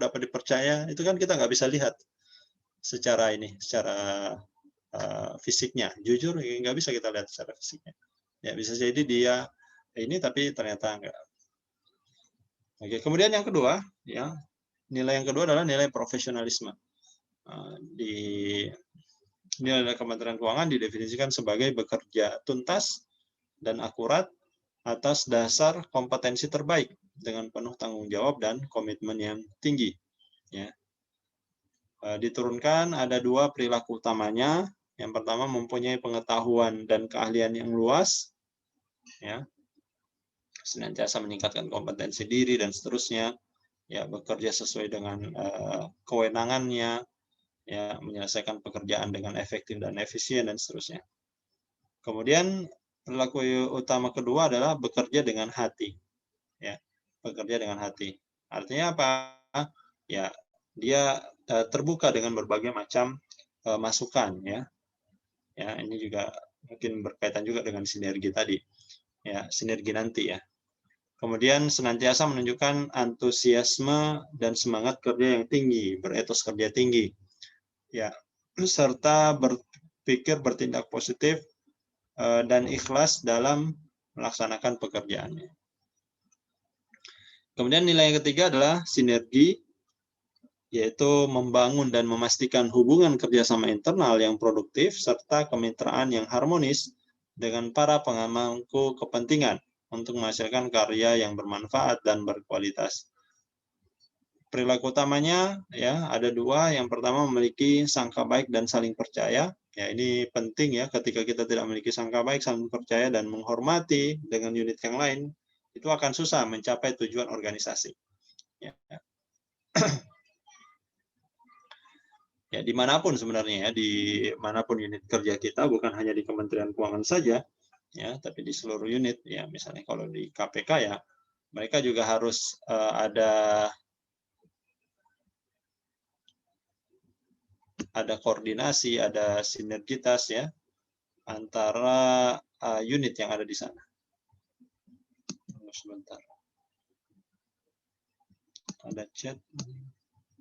dapat dipercaya itu kan kita nggak bisa lihat secara fisiknya. Jujur nggak bisa kita lihat secara fisiknya ya, bisa jadi dia ini tapi ternyata enggak. Oke, kemudian yang kedua ya, nilai yang kedua adalah nilai profesionalisme. Di nilai Kementerian Keuangan didefinisikan sebagai bekerja tuntas dan akurat atas dasar kompetensi terbaik dengan penuh tanggung jawab dan komitmen yang tinggi. Ya. Diturunkan ada 2 perilaku utamanya. Yang pertama mempunyai pengetahuan dan keahlian yang luas, ya, senantiasa meningkatkan kompetensi diri dan seterusnya, ya, bekerja sesuai dengan kewenangannya, ya, menyelesaikan pekerjaan dengan efektif dan efisien dan seterusnya. Kemudian perilaku utama kedua adalah bekerja dengan hati, ya, bekerja dengan hati. Artinya apa? Ya, dia terbuka dengan berbagai macam masukan, ya. Ya, ini juga mungkin berkaitan juga dengan sinergi tadi, ya, sinergi nanti ya. Kemudian senantiasa menunjukkan antusiasme dan semangat kerja yang tinggi, beretos kerja tinggi, ya, serta berpikir bertindak positif dan ikhlas dalam melaksanakan pekerjaannya. Kemudian nilai yang ketiga adalah sinergi, yaitu membangun dan memastikan hubungan kerjasama internal yang produktif serta kemitraan yang harmonis dengan para pemangku kepentingan untuk menghasilkan karya yang bermanfaat dan berkualitas. Perilaku utamanya ya ada 2. Yang pertama memiliki sangka baik dan saling percaya. Ya, ini penting ya, ketika kita tidak memiliki sangka baik, saling percaya dan menghormati dengan unit yang lain, itu akan susah mencapai tujuan organisasi. Ya. Ya, dimanapun sebenarnya ya, dimanapun unit kerja kita, bukan hanya di Kementerian Keuangan saja, ya, tapi di seluruh unit, ya, misalnya kalau di KPK ya, mereka juga harus ada koordinasi, ada sinergitas ya antara unit yang ada di sana. Sebentar, ada chat.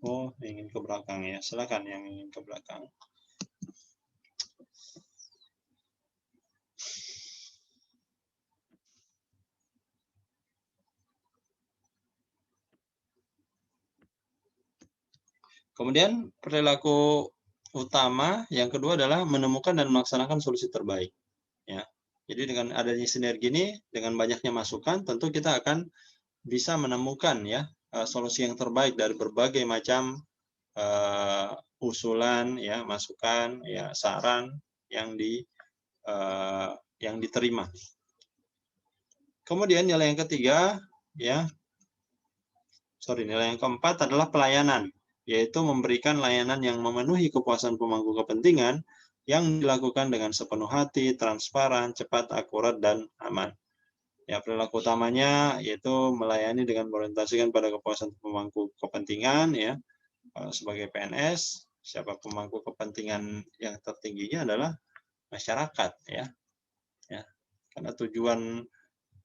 Oh, ingin ke belakang ya. Silakan yang ingin ke belakang. Kemudian perilaku utama yang kedua adalah menemukan dan melaksanakan solusi terbaik. Ya. Jadi dengan adanya sinergi ini, dengan banyaknya masukan, tentu kita akan bisa menemukan ya solusi yang terbaik dari berbagai macam usulan, ya, masukan, ya, saran yang diterima. Kemudian nilai yang ketiga, ya, nilai yang keempat adalah pelayanan, yaitu memberikan layanan yang memenuhi kepuasan pemangku kepentingan yang dilakukan dengan sepenuh hati, transparan, cepat, akurat, dan aman. Ya, perilaku utamanya yaitu melayani dengan berorientasikan pada kepuasan pemangku kepentingan, ya. Kalau sebagai PNS, siapa pemangku kepentingan yang tertingginya adalah masyarakat, ya. Ya, karena tujuan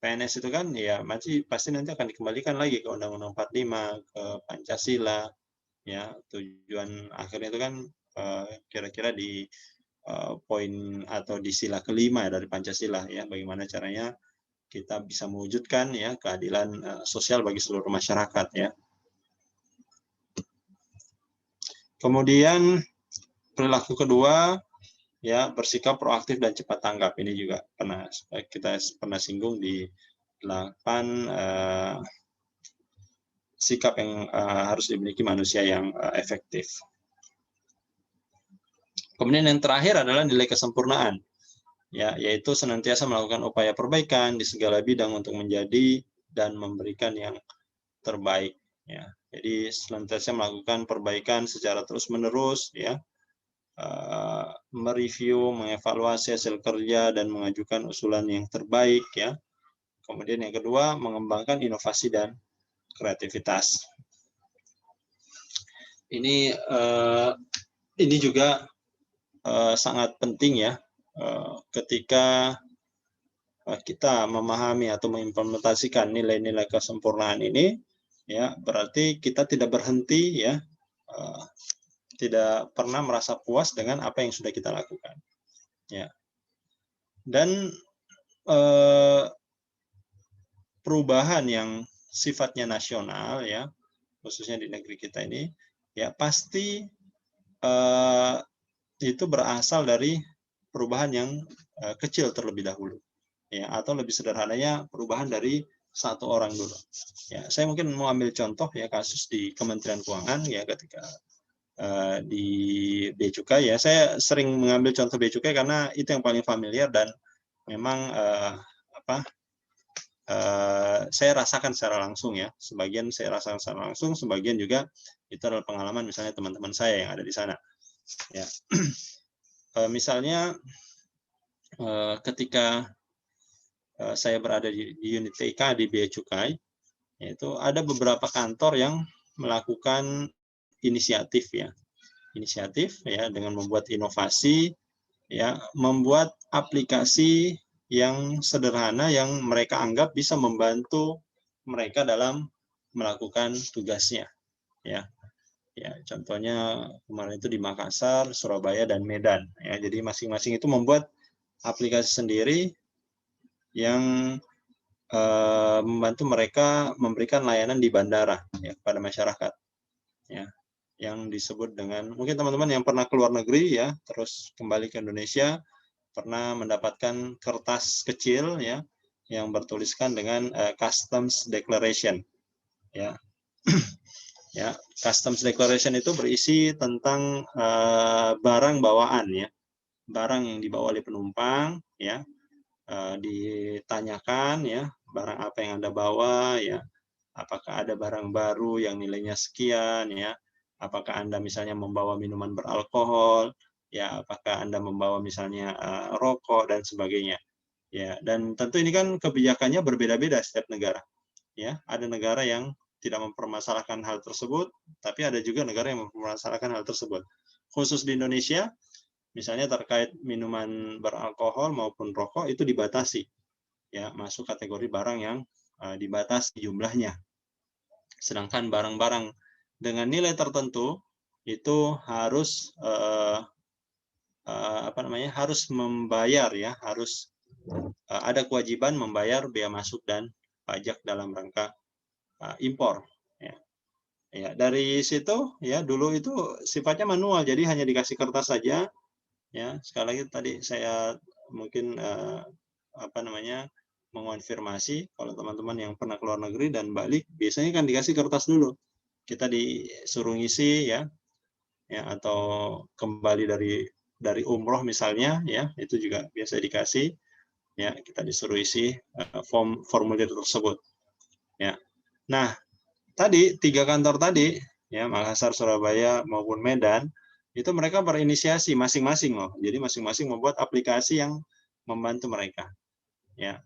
PNS itu kan ya pasti nanti akan dikembalikan lagi ke Undang-Undang 45, ke Pancasila, ya. Tujuan akhirnya itu kan kira-kira di poin atau di sila kelima dari Pancasila, ya. Bagaimana caranya kita bisa mewujudkan ya keadilan sosial bagi seluruh masyarakat, ya. Kemudian perilaku kedua, ya, bersikap proaktif dan cepat tanggap. Ini juga kita pernah singgung di 8 sikap yang harus dimiliki manusia yang efektif. Kemudian yang terakhir adalah nilai kesempurnaan, ya, yaitu senantiasa melakukan upaya perbaikan di segala bidang untuk menjadi dan memberikan yang terbaik, ya. Jadi senantiasa melakukan perbaikan secara terus-menerus, ya, mereview, mengevaluasi hasil kerja dan mengajukan usulan yang terbaik, ya. Kemudian yang kedua, mengembangkan inovasi dan kreativitas. Ini juga sangat penting, ya, ketika kita memahami atau mengimplementasikan nilai-nilai kesempurnaan ini, ya, berarti kita tidak berhenti, ya, tidak pernah merasa puas dengan apa yang sudah kita lakukan, ya. Dan perubahan yang sifatnya nasional, ya, khususnya di negeri kita ini, ya, pasti itu berasal dari perubahan yang kecil terlebih dahulu, ya, atau lebih sederhananya perubahan dari satu orang dulu. Ya, saya mungkin mau ambil contoh, ya, kasus di Kementerian Keuangan, ya, ketika di Bea Cukai, ya, saya sering mengambil contoh Bea Cukai karena itu yang paling familiar dan memang saya rasakan secara langsung, ya. Sebagian saya rasakan secara langsung, sebagian juga itu adalah pengalaman misalnya teman-teman saya yang ada di sana, ya. Misalnya ketika saya berada di unit TIK di Bea Cukai, yaitu ada beberapa kantor yang melakukan inisiatif, ya, dengan membuat inovasi, ya, membuat aplikasi yang sederhana yang mereka anggap bisa membantu mereka dalam melakukan tugasnya, ya. Ya, contohnya kemarin itu di Makassar, Surabaya, dan Medan, ya. Jadi masing-masing itu membuat aplikasi sendiri yang membantu mereka memberikan layanan di bandara, ya, kepada masyarakat, ya, yang disebut dengan, mungkin teman-teman yang pernah keluar negeri, ya, terus kembali ke Indonesia, pernah mendapatkan kertas kecil, ya, yang bertuliskan dengan Customs Declaration, ya. Ya, Customs Declaration itu berisi tentang barang bawaan, ya, barang yang dibawa oleh penumpang, ya, ditanyakan, ya, barang apa yang Anda bawa, ya, apakah ada barang baru yang nilainya sekian, ya, apakah Anda misalnya membawa minuman beralkohol, ya, apakah Anda membawa misalnya rokok dan sebagainya, ya. Dan tentu ini kan kebijakannya berbeda-beda setiap negara, ya. Ada negara yang tidak mempermasalahkan hal tersebut, tapi ada juga negara yang mempermasalahkan hal tersebut. Khusus di Indonesia, misalnya terkait minuman beralkohol maupun rokok itu dibatasi, ya, masuk kategori barang yang dibatasi jumlahnya. Sedangkan barang-barang dengan nilai tertentu itu harus harus membayar, ya, harus ada kewajiban membayar bea masuk dan pajak dalam rangka impor, ya. Ya, dari situ, ya, dulu itu sifatnya manual, jadi hanya dikasih kertas saja, ya. Sekali lagi tadi saya mungkin mengonfirmasi kalau teman-teman yang pernah keluar negeri dan balik biasanya kan dikasih kertas dulu, kita disuruh ngisi, ya, atau kembali dari umroh misalnya, ya, itu juga biasa dikasih, ya, kita disuruh isi formulir tersebut, ya. Nah, tadi 3 kantor tadi, ya, Makassar, Surabaya maupun Medan, itu mereka berinisiasi masing-masing loh. Jadi masing-masing membuat aplikasi yang membantu mereka, ya.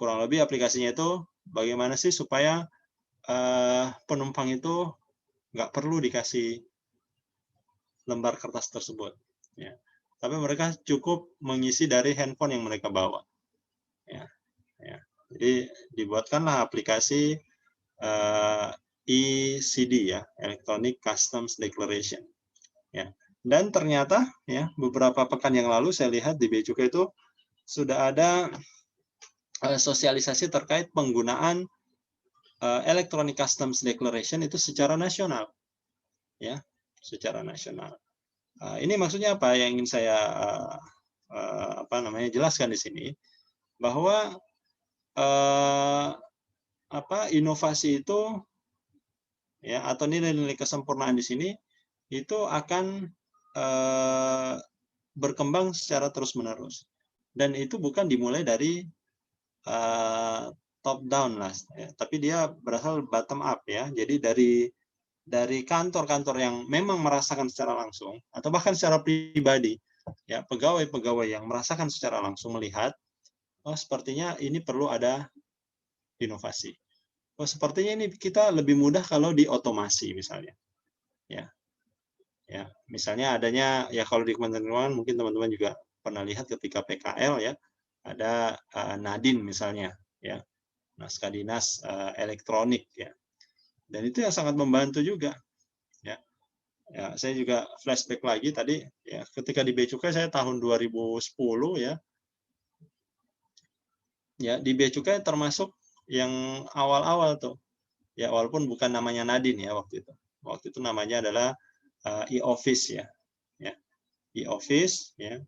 kurang lebih aplikasinya itu bagaimana sih supaya penumpang itu nggak perlu dikasih lembar kertas tersebut, ya. Tapi mereka cukup mengisi dari handphone yang mereka bawa, ya. Jadi dibuatkanlah aplikasi ECD, ya, Electronic Customs Declaration, ya. Dan ternyata, ya, beberapa pekan yang lalu saya lihat di Bea Cukai itu sudah ada sosialisasi terkait penggunaan Electronic Customs Declaration itu secara nasional, ya, secara nasional. Ini maksudnya apa? Yang ingin saya jelaskan di sini, bahwa inovasi itu, ya, atau nilai-nilai kesempurnaan di sini itu akan berkembang secara terus-menerus, dan itu bukan dimulai dari top down lah, ya, tapi dia berasal bottom up, ya. Jadi dari kantor-kantor yang memang merasakan secara langsung atau bahkan secara pribadi, ya, pegawai-pegawai yang merasakan secara langsung melihat, oh sepertinya ini perlu ada inovasi. Oh sepertinya ini kita lebih mudah kalau diotomasi misalnya, ya. Ya, misalnya adanya, ya, kalau di Kementerian Keuangan mungkin teman-teman juga pernah lihat ketika PKL, ya, ada Nadin misalnya, ya, naskah dinas elektronik, ya, dan itu yang sangat membantu juga, ya. Ya, saya juga flashback lagi tadi, ya, ketika di Bea Cukai saya tahun 2010, ya, ya, di Bea Cukai termasuk yang awal-awal tuh, ya, walaupun bukan namanya Nadin, ya, waktu itu namanya adalah e-office, ya, e-office, ya,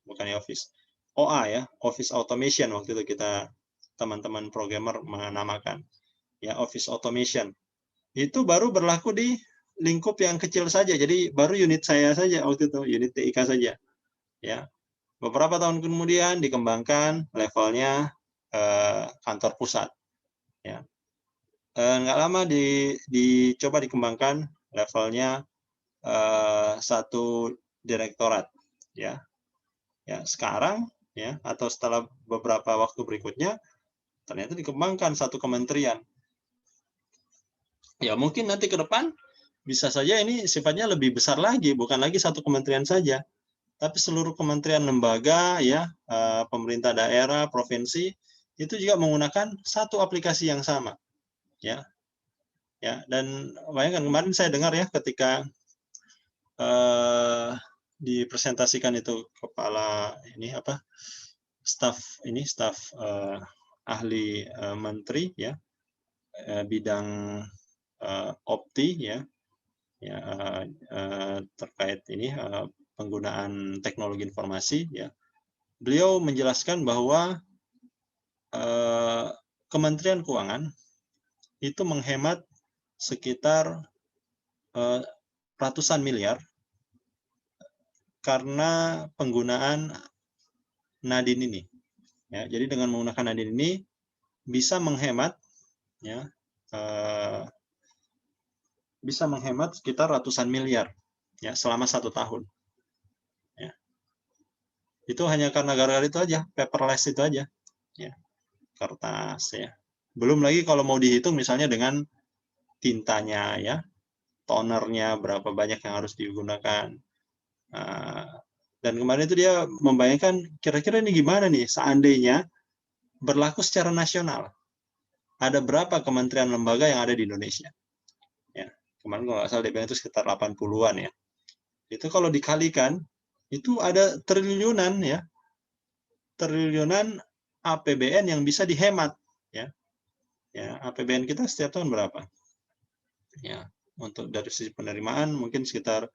bukan e-office, OA, ya, Office Automation, waktu itu kita teman-teman programmer menamakan, ya, Office Automation. Itu baru berlaku di lingkup yang kecil saja, jadi baru unit saya saja waktu itu, unit TIK saja, ya. Beberapa tahun kemudian dikembangkan levelnya kantor pusat, ya. Nggak lama dicoba dikembangkan levelnya satu direktorat, ya. Ya, sekarang, ya, atau setelah beberapa waktu berikutnya ternyata dikembangkan satu kementerian. Ya, mungkin nanti ke depan bisa saja ini sifatnya lebih besar lagi, bukan lagi satu kementerian saja, tapi seluruh kementerian, lembaga, ya, pemerintah daerah, provinsi itu juga menggunakan satu aplikasi yang sama, ya. Ya, dan bayangkan kemarin saya dengar, ya, ketika dipresentasikan itu kepala staf ahli menteri, ya, bidang opti, ya, terkait ini penggunaan teknologi informasi, ya. Beliau menjelaskan bahwa Kementerian Keuangan itu menghemat sekitar ratusan miliar karena penggunaan Nadin ini, ya. Jadi dengan menggunakan Nadin ini bisa menghemat, ya, bisa menghemat sekitar ratusan miliar, ya, selama 1 tahun, ya. Itu hanya karena gara-gara itu aja, paperless itu aja, ya, kertas, ya. Belum lagi kalau mau dihitung misalnya dengan tintanya, ya, tonernya berapa banyak yang harus digunakan. Dan kemarin itu dia membayangkan kira-kira ini gimana nih seandainya berlaku secara nasional. Ada berapa kementerian lembaga yang ada di Indonesia? Ya, kemarin kalau nggak salah dia bilang itu sekitar 80-an, ya. Itu kalau dikalikan itu ada triliunan, ya. Triliunan APBN yang bisa dihemat, ya. Ya, APBN kita setiap tahun berapa? Ya, untuk dari sisi penerimaan mungkin sekitar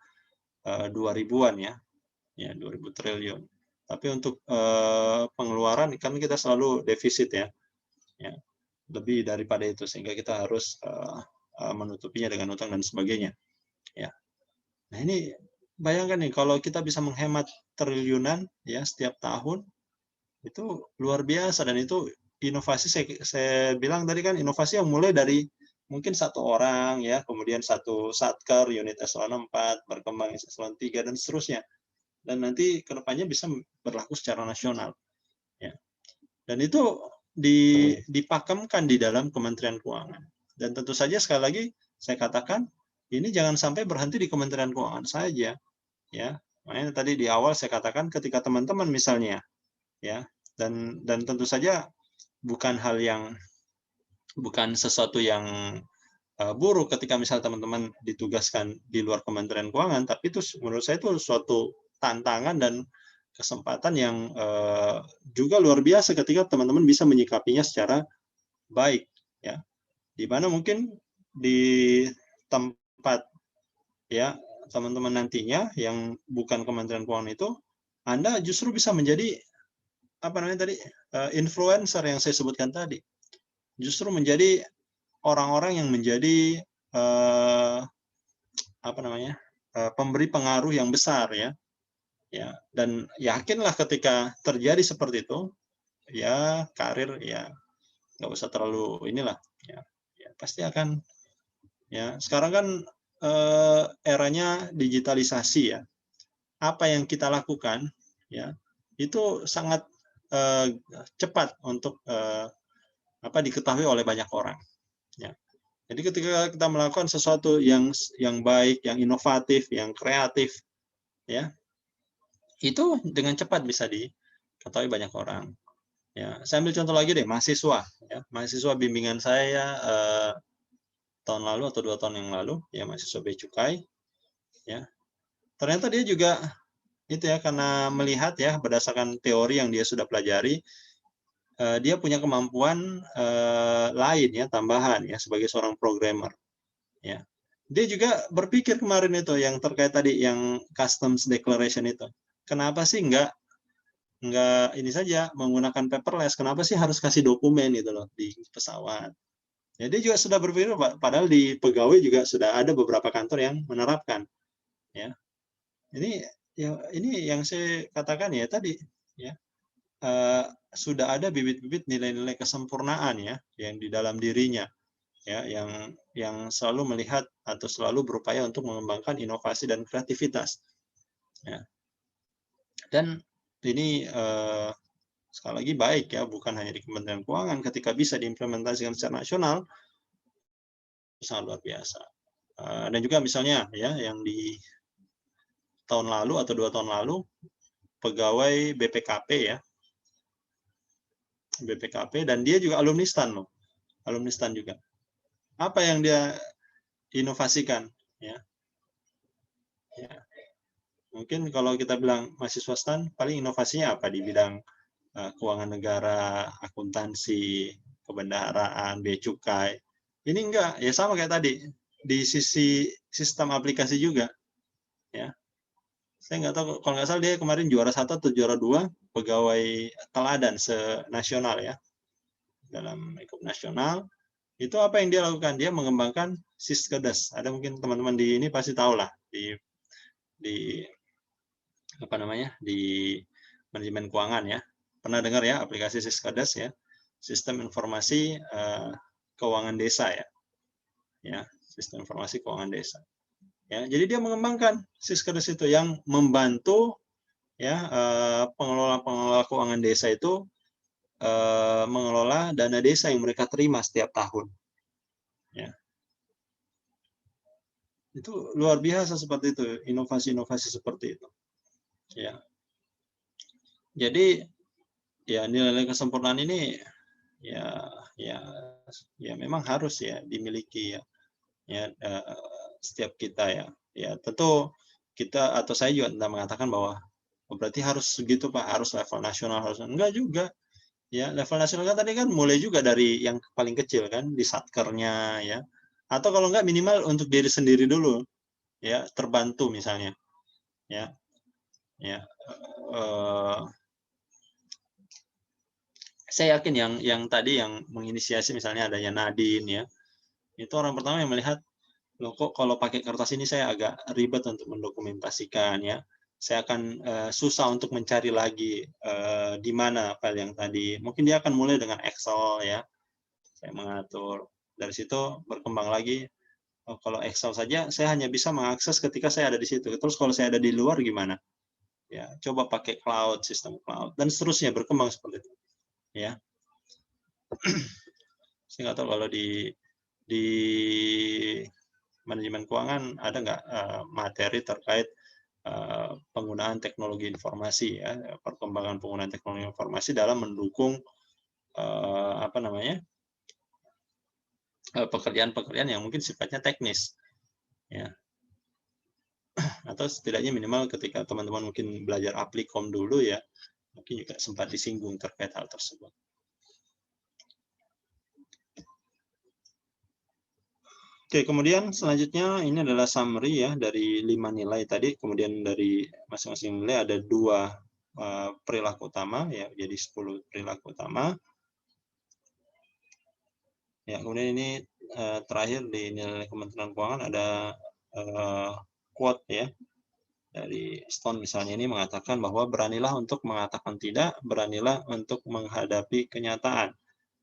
2000-an, ya. Ya, 2000 triliun. Tapi untuk pengeluaran kan kita selalu defisit, ya. Ya, lebih daripada itu sehingga kita harus menutupinya dengan utang dan sebagainya, ya. Nah, ini bayangkan nih kalau kita bisa menghemat triliunan, ya, setiap tahun, itu luar biasa. Dan itu inovasi, saya bilang tadi kan, inovasi yang mulai dari mungkin 1 orang, ya, kemudian 1 satker, unit eselon 4, berkembang eselon 3 dan seterusnya. Dan nanti ke depannya bisa berlaku secara nasional, ya. Dan itu dipakemkan di dalam Kementerian Keuangan. Dan tentu saja sekali lagi saya katakan ini jangan sampai berhenti di Kementerian Keuangan saja, ya. Makanya tadi di awal saya katakan ketika teman-teman misalnya, ya, dan tentu saja bukan sesuatu yang buruk ketika misal teman-teman ditugaskan di luar Kementerian Keuangan, tapi itu menurut saya itu suatu tantangan dan kesempatan yang juga luar biasa ketika teman-teman bisa menyikapinya secara baik, ya. Di mana mungkin di tempat ya teman-teman nantinya yang bukan Kementerian Keuangan itu, Anda justru bisa menjadi apa namanya tadi influencer yang saya sebutkan tadi, justru menjadi orang-orang yang menjadi apa namanya pemberi pengaruh yang besar, ya. Dan yakinlah ketika terjadi seperti itu, ya karir ya nggak usah terlalu inilah, ya pasti akan, ya sekarang kan eranya digitalisasi, ya. Apa yang kita lakukan, ya itu sangat cepat untuk diketahui oleh banyak orang. Ya. Jadi ketika kita melakukan sesuatu yang baik, yang inovatif, yang kreatif, ya itu dengan cepat bisa diketahui banyak orang. Ya, saya ambil contoh lagi deh, mahasiswa. Ya. Mahasiswa bimbingan saya tahun lalu atau 2 tahun yang lalu, ya mahasiswa Bea Cukai. Ya. Ternyata dia juga itu ya karena melihat ya berdasarkan teori yang dia sudah pelajari, dia punya kemampuan lain ya, tambahan ya sebagai seorang programmer. Ya. Dia juga berpikir kemarin itu yang terkait tadi yang customs declaration itu. Kenapa sih enggak ini saja menggunakan paperless? Kenapa sih harus kasih dokumen gitu loh di pesawat? Ya, dia juga sudah berpikir, padahal di pegawai juga sudah ada beberapa kantor yang menerapkan. Ya. Ini yang saya katakan ya tadi, ya. Sudah ada bibit-bibit nilai-nilai kesempurnaan ya yang di dalam dirinya, ya yang selalu melihat atau selalu berupaya untuk mengembangkan inovasi dan kreativitas, ya. Dan ini sekali lagi baik ya, bukan hanya di Kementerian Keuangan, ketika bisa diimplementasikan secara nasional sangat luar biasa. Dan juga misalnya ya yang di tahun lalu atau 2 tahun lalu pegawai BPKP ya, BPKP, dan dia juga alumni STAN loh, alumni STAN juga. Apa yang dia inovasikan? Ya. Mungkin kalau kita bilang mahasiswa STAN, paling inovasinya apa di bidang keuangan negara, akuntansi, kebendaharaan, bea cukai. Ini enggak, ya sama kayak tadi di sisi sistem aplikasi juga, ya. Saya nggak tahu, kalau nggak salah dia kemarin juara 1 atau juara 2 pegawai teladan senasional ya, dalam lingkup nasional. Itu apa yang dia lakukan? Dia mengembangkan Siskedes. Ada mungkin teman-teman di ini pasti tahu lah di apa namanya di manajemen keuangan ya. Pernah dengar ya aplikasi Siskedes ya, sistem informasi keuangan desa ya. Ya, sistem informasi keuangan desa. Ya, jadi dia mengembangkan Siskedes itu yang membantu ya pengelola keuangan desa itu mengelola dana desa yang mereka terima setiap tahun. Ya. Itu luar biasa seperti itu, inovasi-inovasi seperti itu. Ya. Jadi ya nilai kesempurnaan ini ya memang harus ya dimiliki ya. Ya setiap kita ya. Ya tentu kita atau saya juga tidak mengatakan bahwa berarti harus segitu Pak, harus level nasional, harus enggak juga. Ya, level nasional kan tadi kan mulai juga dari yang paling kecil kan, di satkernya ya. Atau kalau enggak minimal untuk diri sendiri dulu. Ya, terbantu misalnya. Ya. Ya. Saya yakin yang tadi yang menginisiasi misalnya adanya Nadine ya. Itu orang pertama yang melihat, loh kok kalau pakai kertas ini saya agak ribet untuk mendokumentasikan ya. Saya akan susah untuk mencari lagi di mana file yang tadi. Mungkin dia akan mulai dengan Excel ya. Saya mengatur. Dari situ berkembang lagi. Oh, kalau Excel saja saya hanya bisa mengakses ketika saya ada di situ. Terus kalau saya ada di luar gimana? Ya, coba pakai cloud, sistem cloud dan seterusnya berkembang seperti itu. Ya. Saya nggak tahu kalau di manajemen keuangan ada nggak materi terkait penggunaan teknologi informasi, ya, perkembangan penggunaan teknologi informasi dalam mendukung apa namanya, pekerjaan-pekerjaan yang mungkin sifatnya teknis, ya. Atau setidaknya minimal ketika teman-teman mungkin belajar Applikom dulu, ya, mungkin juga sempat disinggung terkait hal tersebut. Oke, kemudian selanjutnya ini adalah summary, ya, dari 5 nilai tadi. Kemudian dari masing-masing nilai ada 2 perilaku utama, ya, jadi 10 perilaku utama. Ya, kemudian ini terakhir di nilai Kementerian Keuangan ada quote, ya, dari Stone misalnya, ini mengatakan bahwa beranilah untuk mengatakan tidak, beranilah untuk menghadapi kenyataan.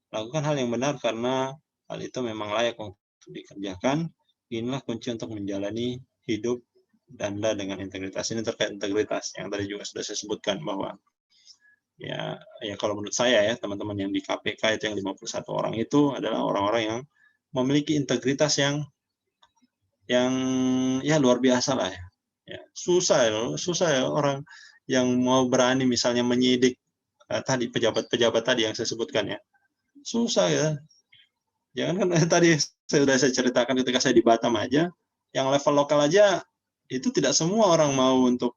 Lakukan hal yang benar karena hal itu memang layak untuk dikerjakan. Inilah kunci untuk menjalani hidup Anda dengan integritas. Ini terkait integritas yang tadi juga sudah saya sebutkan, bahwa ya kalau menurut saya, ya, teman-teman yang di KPK itu yang 51 orang itu adalah orang-orang yang memiliki integritas yang ya luar biasa lah, ya. Ya, susah ya orang yang mau berani misalnya menyidik tadi pejabat-pejabat tadi yang saya sebutkan, ya. Susah, ya. Jangan kan tadi sudah saya ceritakan ketika saya di Batam aja, yang level lokal aja itu tidak semua orang mau untuk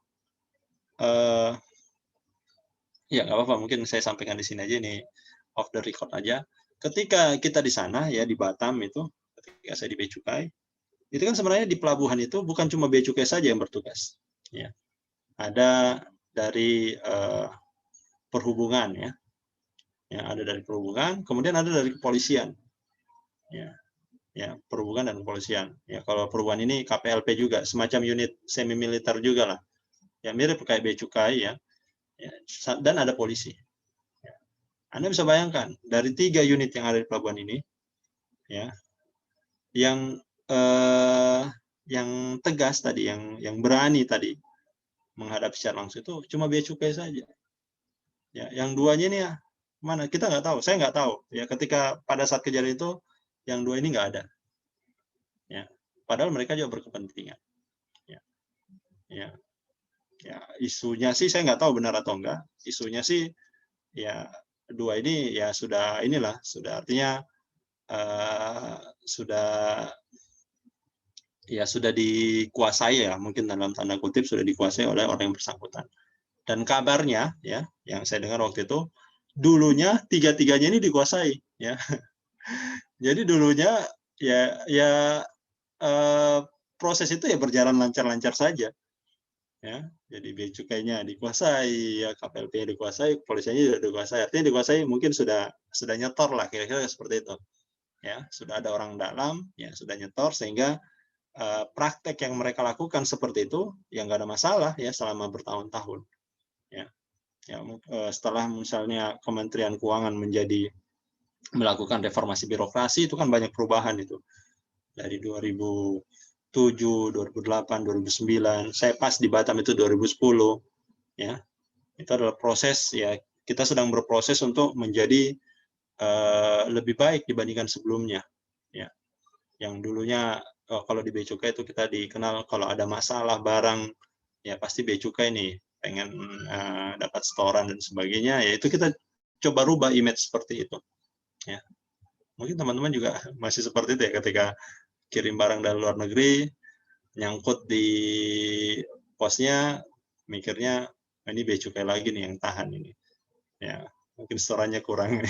ya nggak apa-apa, mungkin saya sampaikan di sini aja, ini off the record aja. Ketika kita di sana, ya, di Batam itu, ketika saya di Bea Cukai, itu kan sebenarnya di pelabuhan itu bukan cuma Bea Cukai saja yang bertugas, ya. Ada dari perhubungan, ya. Ya, ada dari perhubungan, kemudian ada dari kepolisian. Ya, perhubungan dan kepolisian. Ya, kalau perhubungan ini KPLP juga, semacam unit semi militer juga lah. Ya, mirip kayak Bea Cukai, ya. Ya, dan ada polisi. Ya. Anda bisa bayangkan dari 3 unit yang ada di pelabuhan ini, ya, yang tegas tadi, yang berani tadi menghadapi secara langsung itu cuma Bea Cukai saja. Ya, yang 2-nya ini, ya, mana kita nggak tahu, saya nggak tahu, ya, ketika pada saat kejadian itu yang 2 ini nggak ada, ya, padahal mereka juga berkepentingan, ya, isunya sih saya nggak tahu benar atau enggak, isunya sih, ya, 2 ini, ya, sudah inilah, sudah artinya sudah dikuasai, ya, mungkin dalam tanda kutip sudah dikuasai oleh orang yang bersangkutan. Dan kabarnya, ya, yang saya dengar waktu itu, dulunya 3-3-nya ini dikuasai, ya. Jadi dulunya ya proses itu ya berjalan lancar-lancar saja, ya. Jadi Bea Cukainya dikuasai, ya, KPLP dikuasai, polisinya juga dikuasai. Artinya dikuasai mungkin sudah nyetor lah, kira-kira seperti itu, ya. Sudah ada orang dalam, ya, sudah nyetor, sehingga praktek yang mereka lakukan seperti itu ya nggak ada masalah, ya, selama bertahun-tahun, ya. Ya, setelah misalnya Kementerian Keuangan melakukan reformasi birokrasi, itu kan banyak perubahan itu. Dari 2007, 2008, 2009, saya pas di Batam itu 2010, ya. Itu adalah proses, ya, kita sedang berproses untuk menjadi lebih baik dibandingkan sebelumnya, ya. Yang dulunya kalau di Bea Cukai itu kita dikenal kalau ada masalah barang, ya, pasti Bea Cukai nih pengen dapat setoran dan sebagainya, ya, itu kita coba rubah image seperti itu, ya. Mungkin teman-teman juga masih seperti itu, ya, ketika kirim barang dari luar negeri, nyangkut di posnya, mikirnya ini Bea Cukai lagi nih yang tahan ini, ya, mungkin setorannya kurang.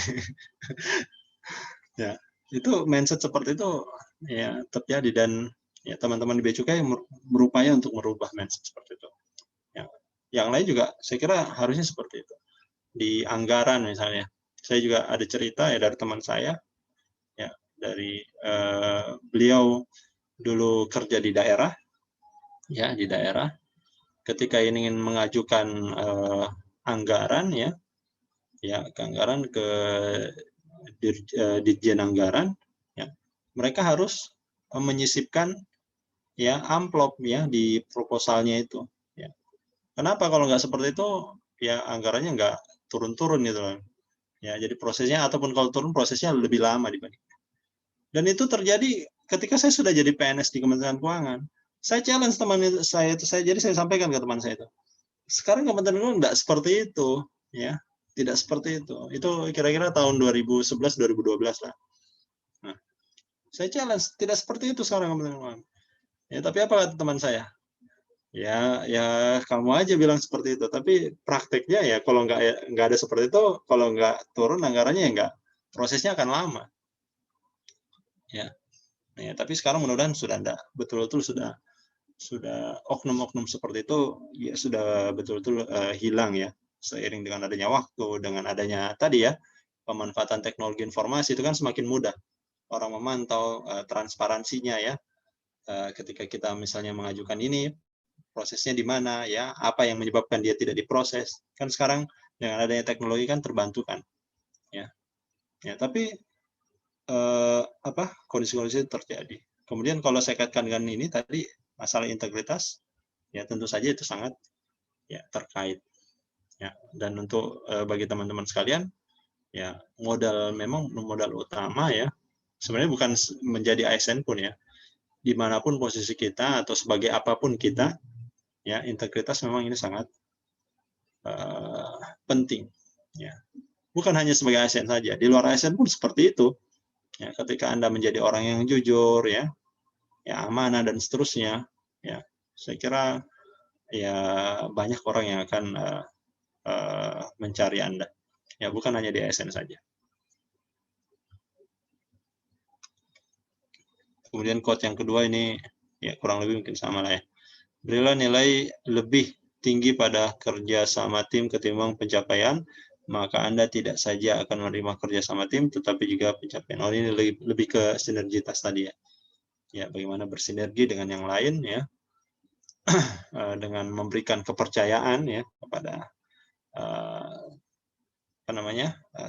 Ya, itu mindset seperti itu, ya, terjadi, dan, ya, teman-teman di Bea Cukai berupaya untuk merubah mindset seperti itu. Ya, yang lain juga saya kira harusnya seperti itu. Di anggaran misalnya, saya juga ada cerita, ya, dari teman saya, ya, dari beliau dulu kerja di daerah, ya, di daerah, ketika ingin mengajukan anggaran, ya, anggaran ke Ditjen Anggaran, ya, mereka harus menyisipkan, ya, amplop, ya, di proposalnya itu, ya. Kenapa? Kalau nggak seperti itu, ya, anggarannya nggak turun-turun gitu, Ya, jadi prosesnya ataupun kalau turun prosesnya lebih lama dibanding. Dan itu terjadi ketika saya sudah jadi PNS di Kementerian Keuangan. Saya challenge teman saya itu, jadi saya sampaikan ke teman saya itu. Sekarang Kementerian Keuangan tidak seperti itu, ya, tidak seperti itu. Itu kira-kira tahun 2011-2012 lah. Nah, saya challenge tidak seperti itu sekarang Kementerian Keuangan. Ya, tapi apa kata teman saya? Ya kamu aja bilang seperti itu. Tapi prakteknya ya kalau nggak ada seperti itu, kalau nggak turun anggarannya ya nggak, prosesnya akan lama. Ya. Ya, tapi sekarang mudah-mudahan sudah ada, betul-betul sudah oknum-oknum seperti itu ya sudah betul-betul hilang ya, seiring dengan adanya waktu, dengan adanya tadi ya pemanfaatan teknologi informasi itu kan semakin mudah orang memantau transparansinya ya, ketika kita misalnya mengajukan ini prosesnya di mana ya, apa yang menyebabkan dia tidak diproses, kan sekarang dengan adanya teknologi kan terbantu kan ya. Tapi kondisi-kondisi terjadi. Kemudian kalau saya kaitkan dengan ini tadi masalah integritas, ya tentu saja itu sangat ya terkait. Ya, dan untuk bagi teman-teman sekalian, ya memang modal utama ya sebenarnya bukan menjadi ASN pun ya, dimanapun posisi kita atau sebagai apapun kita, ya integritas memang ini sangat penting. Ya, bukan hanya sebagai ASN saja, di luar ASN pun seperti itu. Ya, ketika Anda menjadi orang yang jujur, ya amanah dan seterusnya, ya saya kira ya banyak orang yang akan mencari Anda. Ya bukan hanya di ASN saja. Kemudian quote yang kedua ini ya kurang lebih mungkin sama lah ya. Berilah nilai lebih tinggi pada kerja sama tim ketimbang pencapaian, maka Anda tidak saja akan menerima kerja sama tim, tetapi juga pencapaian. Oh, ini lebih ke sinergitas tadi ya. Ya, bagaimana bersinergi dengan yang lain ya, dengan memberikan kepercayaan ya kepada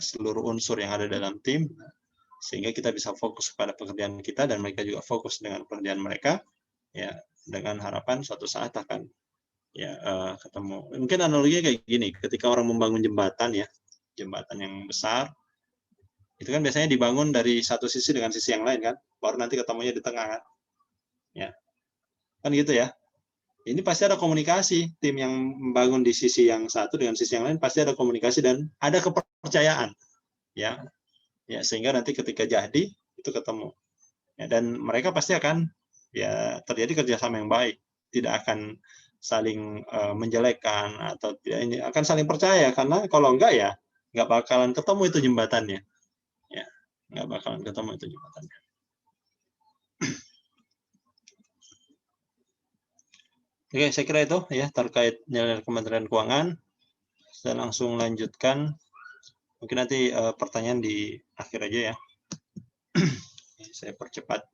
seluruh unsur yang ada dalam tim, sehingga kita bisa fokus pada pekerjaan kita dan mereka juga fokus dengan pekerjaan mereka, ya dengan harapan suatu saat akan ya ketemu. Mungkin analoginya kayak gini, ketika orang membangun jembatan ya, jembatan yang besar, itu kan biasanya dibangun dari satu sisi dengan sisi yang lain kan, baru nanti ketemunya di tengah kan, ya kan gitu ya. Ini pasti ada komunikasi, tim yang membangun di sisi yang satu dengan sisi yang lain pasti ada komunikasi dan ada kepercayaan, ya sehingga nanti ketika jadi itu ketemu, ya, dan mereka pasti akan ya terjadi kerjasama yang baik, tidak akan saling menjelekkan atau tidak, ini akan saling percaya, karena kalau enggak ya nggak bakalan ketemu itu jembatannya, ya nggak bakalan ketemu itu jembatannya. Oke, saya kira itu ya terkait nilai Kementerian Keuangan. Saya langsung lanjutkan. Mungkin nanti pertanyaan di akhir aja ya. Saya percepat.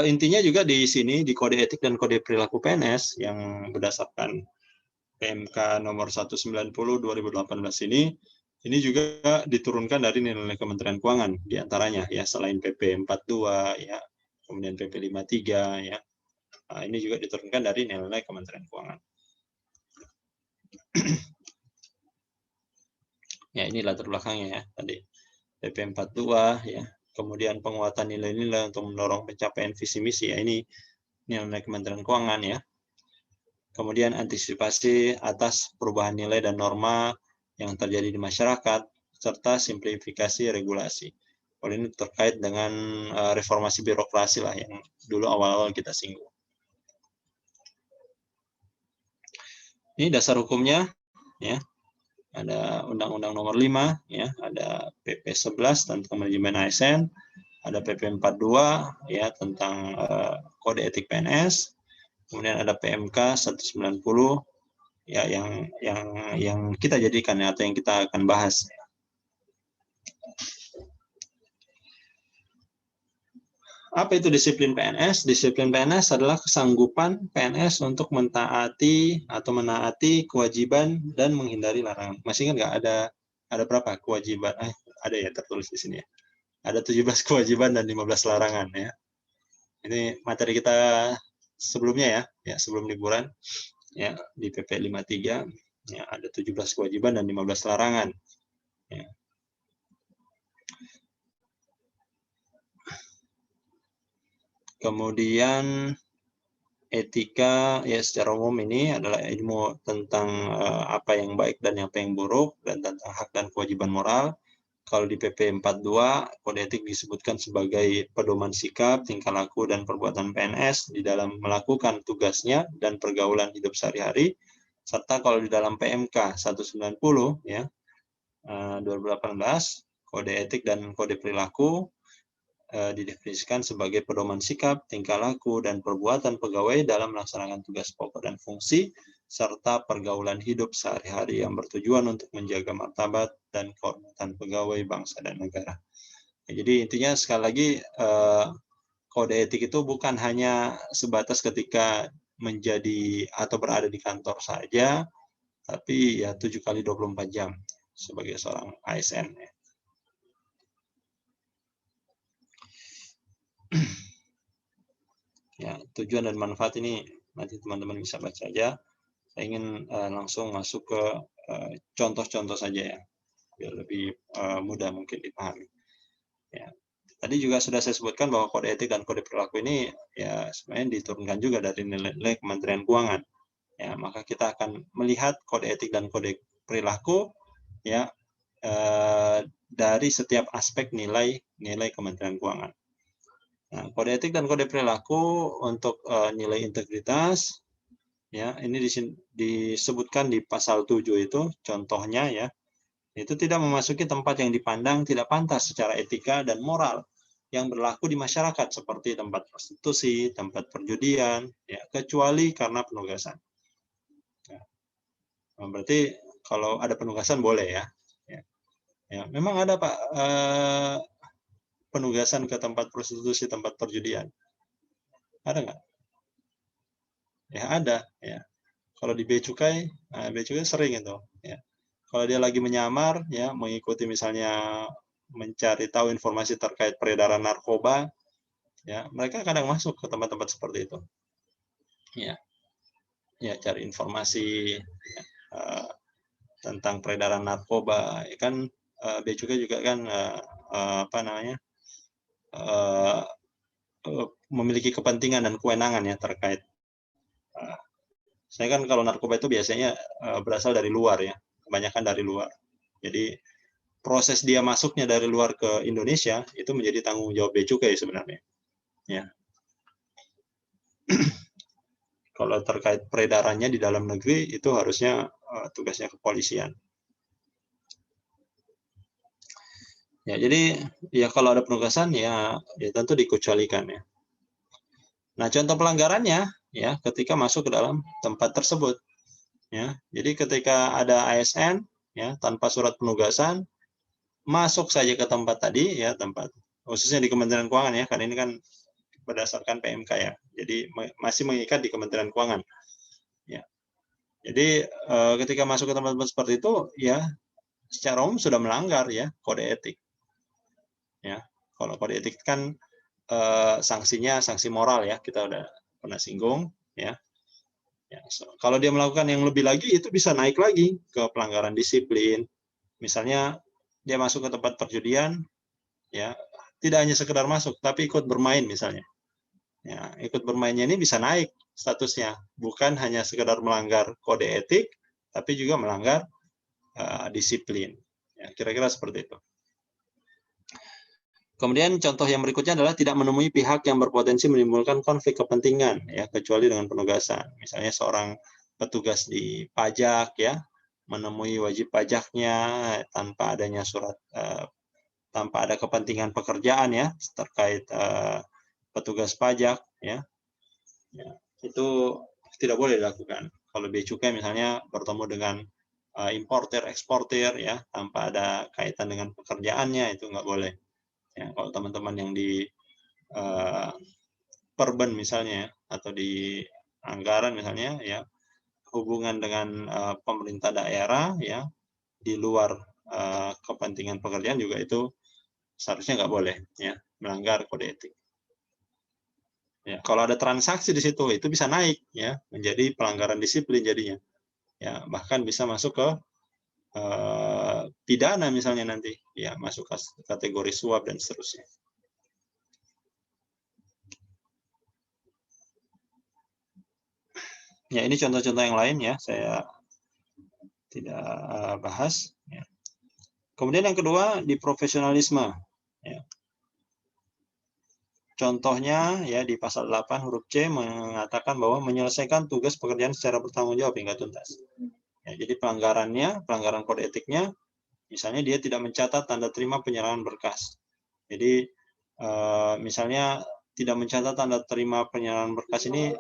Intinya juga di sini di kode etik dan kode perilaku PNS yang berdasarkan PMK nomor 190 2018 ini juga diturunkan dari nilai Kementerian Keuangan di antaranya ya, selain PP 42 ya, kemudian PP 53 ya. Nah, ini juga diturunkan dari nilai Kementerian Keuangan. Ya, ini latar belakangnya ya tadi. PP 42 ya. Kemudian penguatan nilai-nilai untuk mendorong pencapaian visi misi ya, ini nilai Kementerian Keuangan ya. Kemudian antisipasi atas perubahan nilai dan norma yang terjadi di masyarakat serta simplifikasi regulasi. Kalau ini terkait dengan reformasi birokrasi lah yang dulu awal-awal kita singgung. Ini dasar hukumnya ya. Ada Undang-Undang Nomor 5 ya, ada PP 11 tentang manajemen ASN, ada PP 42 ya tentang kode etik PNS, kemudian ada PMK 190 ya yang kita jadikan ya, atau yang kita akan bahas. Apa itu disiplin PNS? Disiplin PNS adalah kesanggupan PNS untuk mentaati atau menaati kewajiban dan menghindari larangan. Masih ingat nggak ada berapa kewajiban? Ada ya tertulis di sini ya. Ada 17 kewajiban dan 15 larangan ya. Ini materi kita sebelumnya ya sebelum liburan ya di PP 53. Ya, ada 17 kewajiban dan 15 larangan. Ya. Kemudian etika ya secara umum ini adalah ilmu tentang apa yang baik dan apa yang buruk dan tentang hak dan kewajiban moral. Kalau di PP 42, kode etik disebutkan sebagai pedoman sikap, tingkah laku, dan perbuatan PNS di dalam melakukan tugasnya dan pergaulan hidup sehari-hari. Serta kalau di dalam PMK 190 ya 2018, kode etik dan kode perilaku didefinisikan sebagai pedoman sikap, tingkah laku, dan perbuatan pegawai dalam melaksanakan tugas pokok dan fungsi, serta pergaulan hidup sehari-hari yang bertujuan untuk menjaga martabat dan kehormatan pegawai bangsa dan negara. Ya, jadi intinya sekali lagi kode etik itu bukan hanya sebatas ketika menjadi atau berada di kantor saja, tapi ya 7 kali 24 jam sebagai seorang ASN. Ya, tujuan dan manfaat ini nanti teman-teman bisa baca aja. Saya ingin langsung masuk ke contoh-contoh saja ya, biar lebih mudah mungkin dipahami. Ya. Tadi juga sudah saya sebutkan bahwa kode etik dan kode perilaku ini ya sebenarnya diturunkan juga dari nilai-nilai Kementerian Keuangan. Ya, maka kita akan melihat kode etik dan kode perilaku ya dari setiap aspek nilai Kementerian Keuangan. Nah, kode etik dan kode perilaku untuk nilai integritas, ya ini disebutkan di pasal 7 itu, contohnya ya, itu tidak memasuki tempat yang dipandang tidak pantas secara etika dan moral yang berlaku di masyarakat seperti tempat prostitusi, tempat perjudian, ya, kecuali karena penugasan. Ya. Nah, berarti kalau ada penugasan boleh ya. Ya, memang ada Pak. Penugasan ke tempat prostitusi, tempat perjudian. Ada nggak? Ya ada. Ya. Kalau di Bea Cukai, Bea Cukai sering itu. Ya. Kalau dia lagi menyamar, ya mengikuti misalnya mencari tahu informasi terkait peredaran narkoba, ya mereka kadang masuk ke tempat-tempat seperti itu. Ya, ya cari informasi ya, tentang peredaran narkoba. Ya, kan Bea Cukai juga kan apa namanya? Memiliki kepentingan dan kewenangan ya terkait. Saya kan kalau narkoba itu biasanya berasal dari luar ya, kebanyakan dari luar. Jadi proses dia masuknya dari luar ke Indonesia itu menjadi tanggung jawab Bea Cukai sebenarnya. Ya. Kalau terkait peredarannya di dalam negeri itu harusnya tugasnya kepolisian. Ya, jadi ya kalau ada penugasan ya tentu dikecualikan ya. Nah, contoh pelanggarannya ya ketika masuk ke dalam tempat tersebut. Ya, jadi ketika ada ASN ya tanpa surat penugasan masuk saja ke tempat tadi ya, tempat khususnya di Kementerian Keuangan ya, karena ini kan berdasarkan PMK ya. Jadi masih mengikat di Kementerian Keuangan. Ya. Jadi ketika masuk ke tempat seperti itu ya secara umum sudah melanggar ya kode etik. Ya, kalau kode etik kan sanksinya sanksi moral ya, kita udah pernah singgung ya. Ya, kalau dia melakukan yang lebih lagi itu bisa naik lagi ke pelanggaran disiplin. Misalnya dia masuk ke tempat perjudian ya, tidak hanya sekedar masuk tapi ikut bermain misalnya. Ya, ikut bermainnya ini bisa naik statusnya, bukan hanya sekedar melanggar kode etik tapi juga melanggar disiplin. Ya, kira-kira seperti itu. Kemudian contoh yang berikutnya adalah tidak menemui pihak yang berpotensi menimbulkan konflik kepentingan ya kecuali dengan penugasan. Misalnya seorang petugas di pajak ya menemui wajib pajaknya tanpa adanya surat tanpa ada kepentingan pekerjaan ya terkait petugas pajak ya. Ya, itu tidak boleh dilakukan. Kalau Bea Cukai misalnya bertemu dengan importer eksportir ya tanpa ada kaitan dengan pekerjaannya itu nggak boleh. Ya, kalau teman-teman yang di Perben misalnya atau di anggaran misalnya ya hubungan dengan pemerintah daerah ya di luar kepentingan pekerjaan juga itu seharusnya nggak boleh ya melanggar kode etik. Ya, kalau ada transaksi di situ itu bisa naik ya menjadi pelanggaran disiplin jadinya. ya bahkan bisa masuk ke pidana misalnya nanti, ya masuk kategori suap dan seterusnya. Ya ini contoh-contoh yang lain ya, saya tidak bahas. Ya. Kemudian yang kedua di profesionalisme. Ya. Contohnya ya di pasal 8 huruf C mengatakan bahwa menyelesaikan tugas pekerjaan secara bertanggung jawab hingga tuntas. Ya, jadi pelanggaran kode etiknya, misalnya dia tidak mencatat tanda terima penyerahan berkas. Jadi misalnya tidak mencatat tanda terima penyerahan berkas ini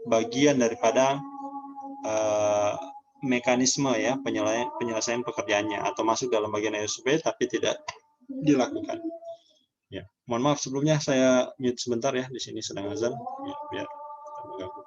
bagian daripada mekanisme ya penyelesaian pekerjaannya atau masuk dalam bagian SOP tapi tidak dilakukan. Ya, mohon maaf sebelumnya saya mute sebentar ya, di sini sedang azan ya, biar terganggu.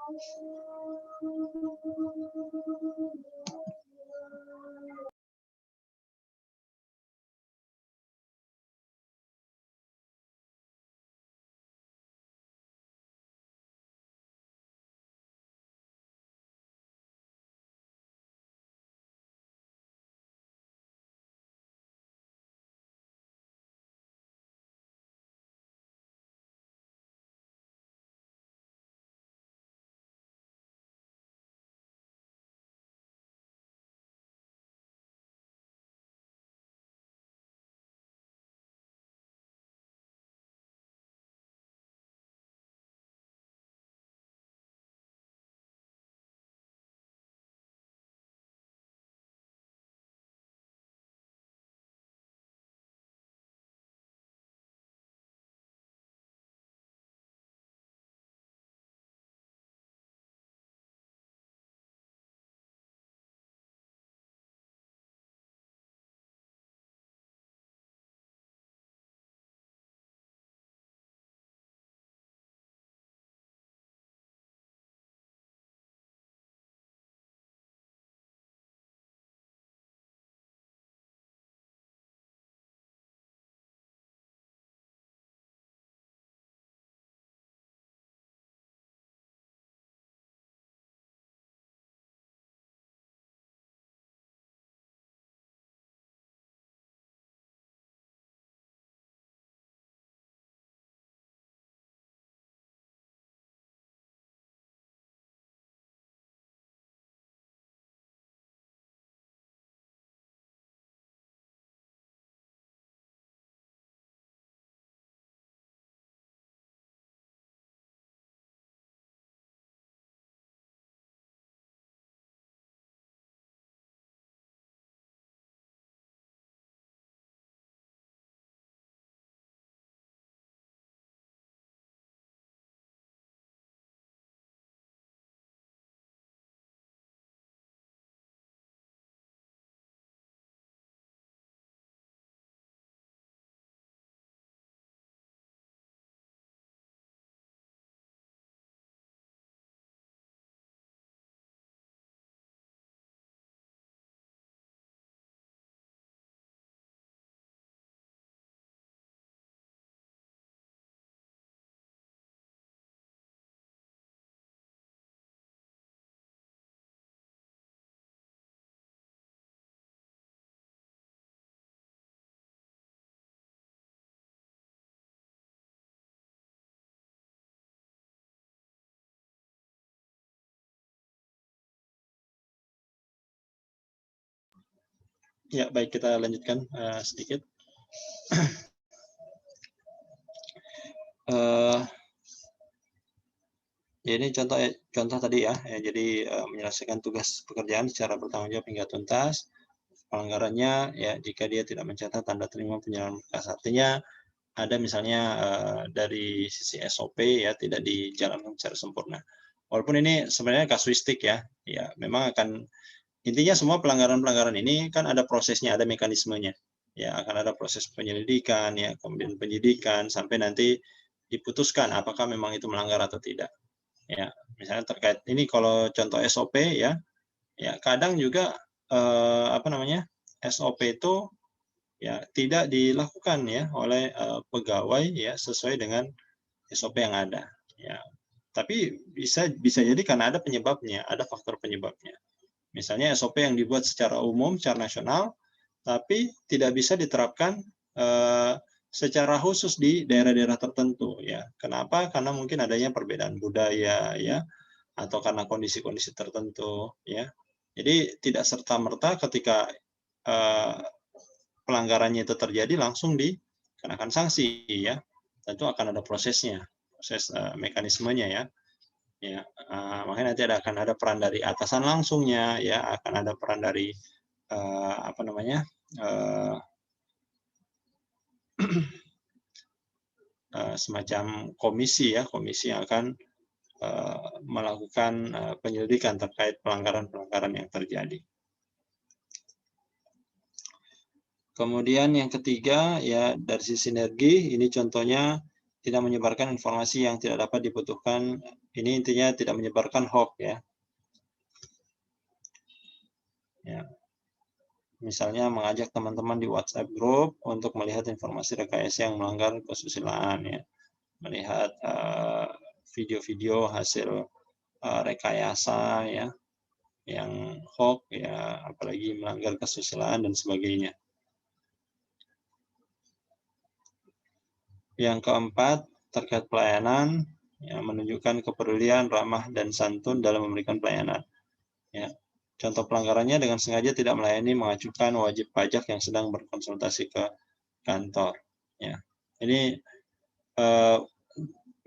Ya, baik, kita lanjutkan sedikit. Ya, ini contoh tadi ya, jadi menyelesaikan tugas pekerjaan secara bertanggung jawab hingga tuntas. Pelanggarannya ya jika dia tidak mencatat tanda terima penyerahan berkas, artinya ada misalnya dari sisi SOP ya tidak dijalankan secara sempurna. Walaupun ini sebenarnya kasuistik ya, ya memang akan intinya semua pelanggaran-pelanggaran ini kan ada prosesnya, ada mekanismenya. Ya, akan ada proses penyelidikan ya, kemudian penyidikan sampai nanti diputuskan apakah memang itu melanggar atau tidak. Ya, misalnya terkait ini kalau contoh SOP ya, ya kadang juga SOP itu ya tidak dilakukan ya oleh pegawai ya sesuai dengan SOP yang ada. Ya, tapi bisa jadi karena ada penyebabnya, ada faktor penyebabnya. Misalnya SOP yang dibuat secara umum, secara nasional, tapi tidak bisa diterapkan secara khusus di daerah-daerah tertentu ya. Kenapa? Karena mungkin adanya perbedaan budaya ya, atau karena kondisi-kondisi tertentu ya. Jadi tidak serta-merta ketika pelanggarannya itu terjadi langsung dikenakan sanksi ya. Tentu akan ada prosesnya, proses mekanismenya ya. Ya, makanya nanti akan ada peran dari atasan langsungnya ya, akan ada peran dari apa namanya? Semacam komisi ya, komisi yang akan melakukan penyelidikan terkait pelanggaran-pelanggaran yang terjadi. Kemudian yang ketiga ya dari sisi sinergi, ini contohnya tidak menyebarkan informasi yang tidak dapat dibutuhkan. Ini intinya tidak menyebarkan hoax ya. Ya. Misalnya mengajak teman-teman di WhatsApp group untuk melihat informasi rekayasa yang melanggar kesusilaan ya. Melihat video-video hasil rekayasa ya yang hoax ya, apalagi melanggar kesusilaan dan sebagainya. Yang keempat, terkait pelayanan, ya, menunjukkan kepedulian, ramah, dan santun dalam memberikan pelayanan. Ya. Contoh pelanggarannya dengan sengaja tidak melayani mengajukan wajib pajak yang sedang berkonsultasi ke kantor. Ya. Ini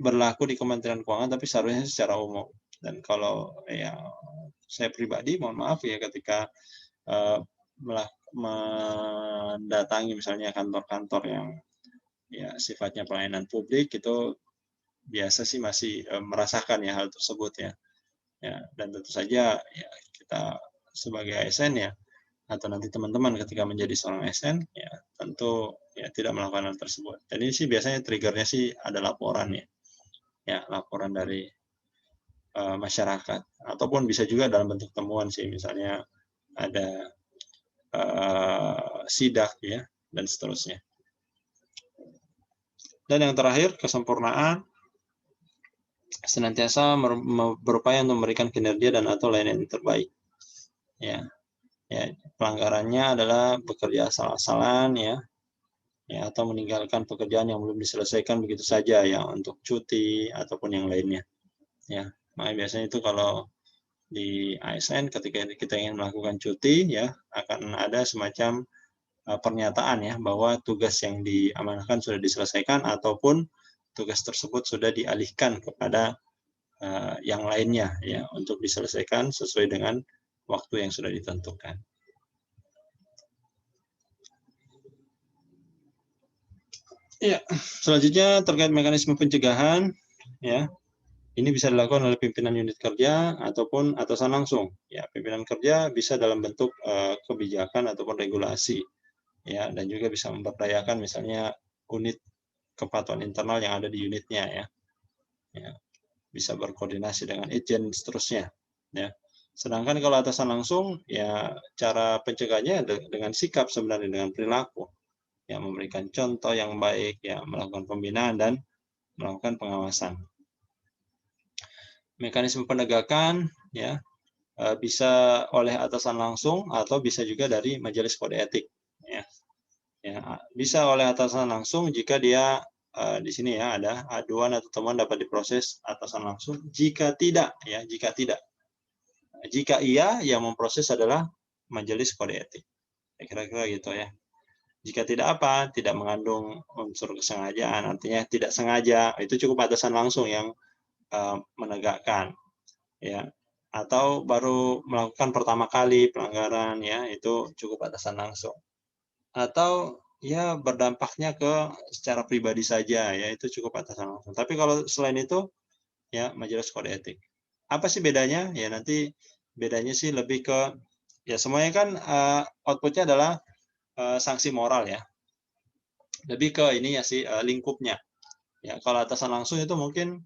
berlaku di Kementerian Keuangan, tapi seharusnya secara umum. Dan kalau ya saya pribadi, mohon maaf ya, ketika mendatangi misalnya kantor-kantor yang ya sifatnya pelayanan publik, itu biasa sih masih merasakan ya hal tersebut ya. Ya, dan tentu saja ya kita sebagai ASN ya, atau nanti teman-teman ketika menjadi seorang ASN ya tentu ya tidak melakukan hal tersebut. Dan ini sih biasanya triggernya sih ada laporan ya. Ya, laporan dari masyarakat, ataupun bisa juga dalam bentuk temuan sih, misalnya ada sidak ya dan seterusnya. Dan yang terakhir, kesempurnaan, senantiasa berupaya untuk memberikan kinerja dan atau layanan yang terbaik. Ya, ya pelanggarannya adalah bekerja asal-asalan ya, ya atau meninggalkan pekerjaan yang belum diselesaikan begitu saja ya untuk cuti ataupun yang lainnya. Ya, makanya biasanya itu kalau di ASN ketika kita ingin melakukan cuti ya akan ada semacam pernyataan ya bahwa tugas yang diamanahkan sudah diselesaikan ataupun tugas tersebut sudah dialihkan kepada yang lainnya ya untuk diselesaikan sesuai dengan waktu yang sudah ditentukan. Ya, selanjutnya terkait mekanisme pencegahan ya. Ini bisa dilakukan oleh pimpinan unit kerja ataupun atasan langsung. Ya, pimpinan kerja bisa dalam bentuk kebijakan ataupun regulasi. Ya, dan juga bisa memberdayakan misalnya unit kepatuhan internal yang ada di unitnya ya. Ya, bisa berkoordinasi dengan itjen seterusnya ya. Sedangkan kalau atasan langsung ya cara pencegahannya dengan sikap sebenarnya, dengan perilaku. Ya, memberikan contoh yang baik ya, melakukan pembinaan dan melakukan pengawasan. Mekanisme penegakan ya bisa oleh atasan langsung atau bisa juga dari majelis kode etik ya. Ya, bisa oleh atasan langsung jika dia di sini ya ada aduan atau temuan dapat diproses atasan langsung. Jika tidak ya, jika tidak. Jika iya, yang memproses adalah majelis kode etik. Kira-kira gitu ya. Jika tidak apa, tidak mengandung unsur kesengajaan, artinya tidak sengaja, itu cukup atasan langsung yang menegakkan ya. Atau baru melakukan pertama kali pelanggaran ya, itu cukup atasan langsung. Atau ya berdampaknya ke secara pribadi saja ya, itu cukup atasan langsung. Tapi kalau selain itu ya majelis kode etik. Apa sih bedanya? Ya nanti bedanya sih lebih ke ya semuanya kan outputnya adalah sanksi moral ya. Lebih ke ini ya sih lingkupnya. Ya kalau atasan langsung itu mungkin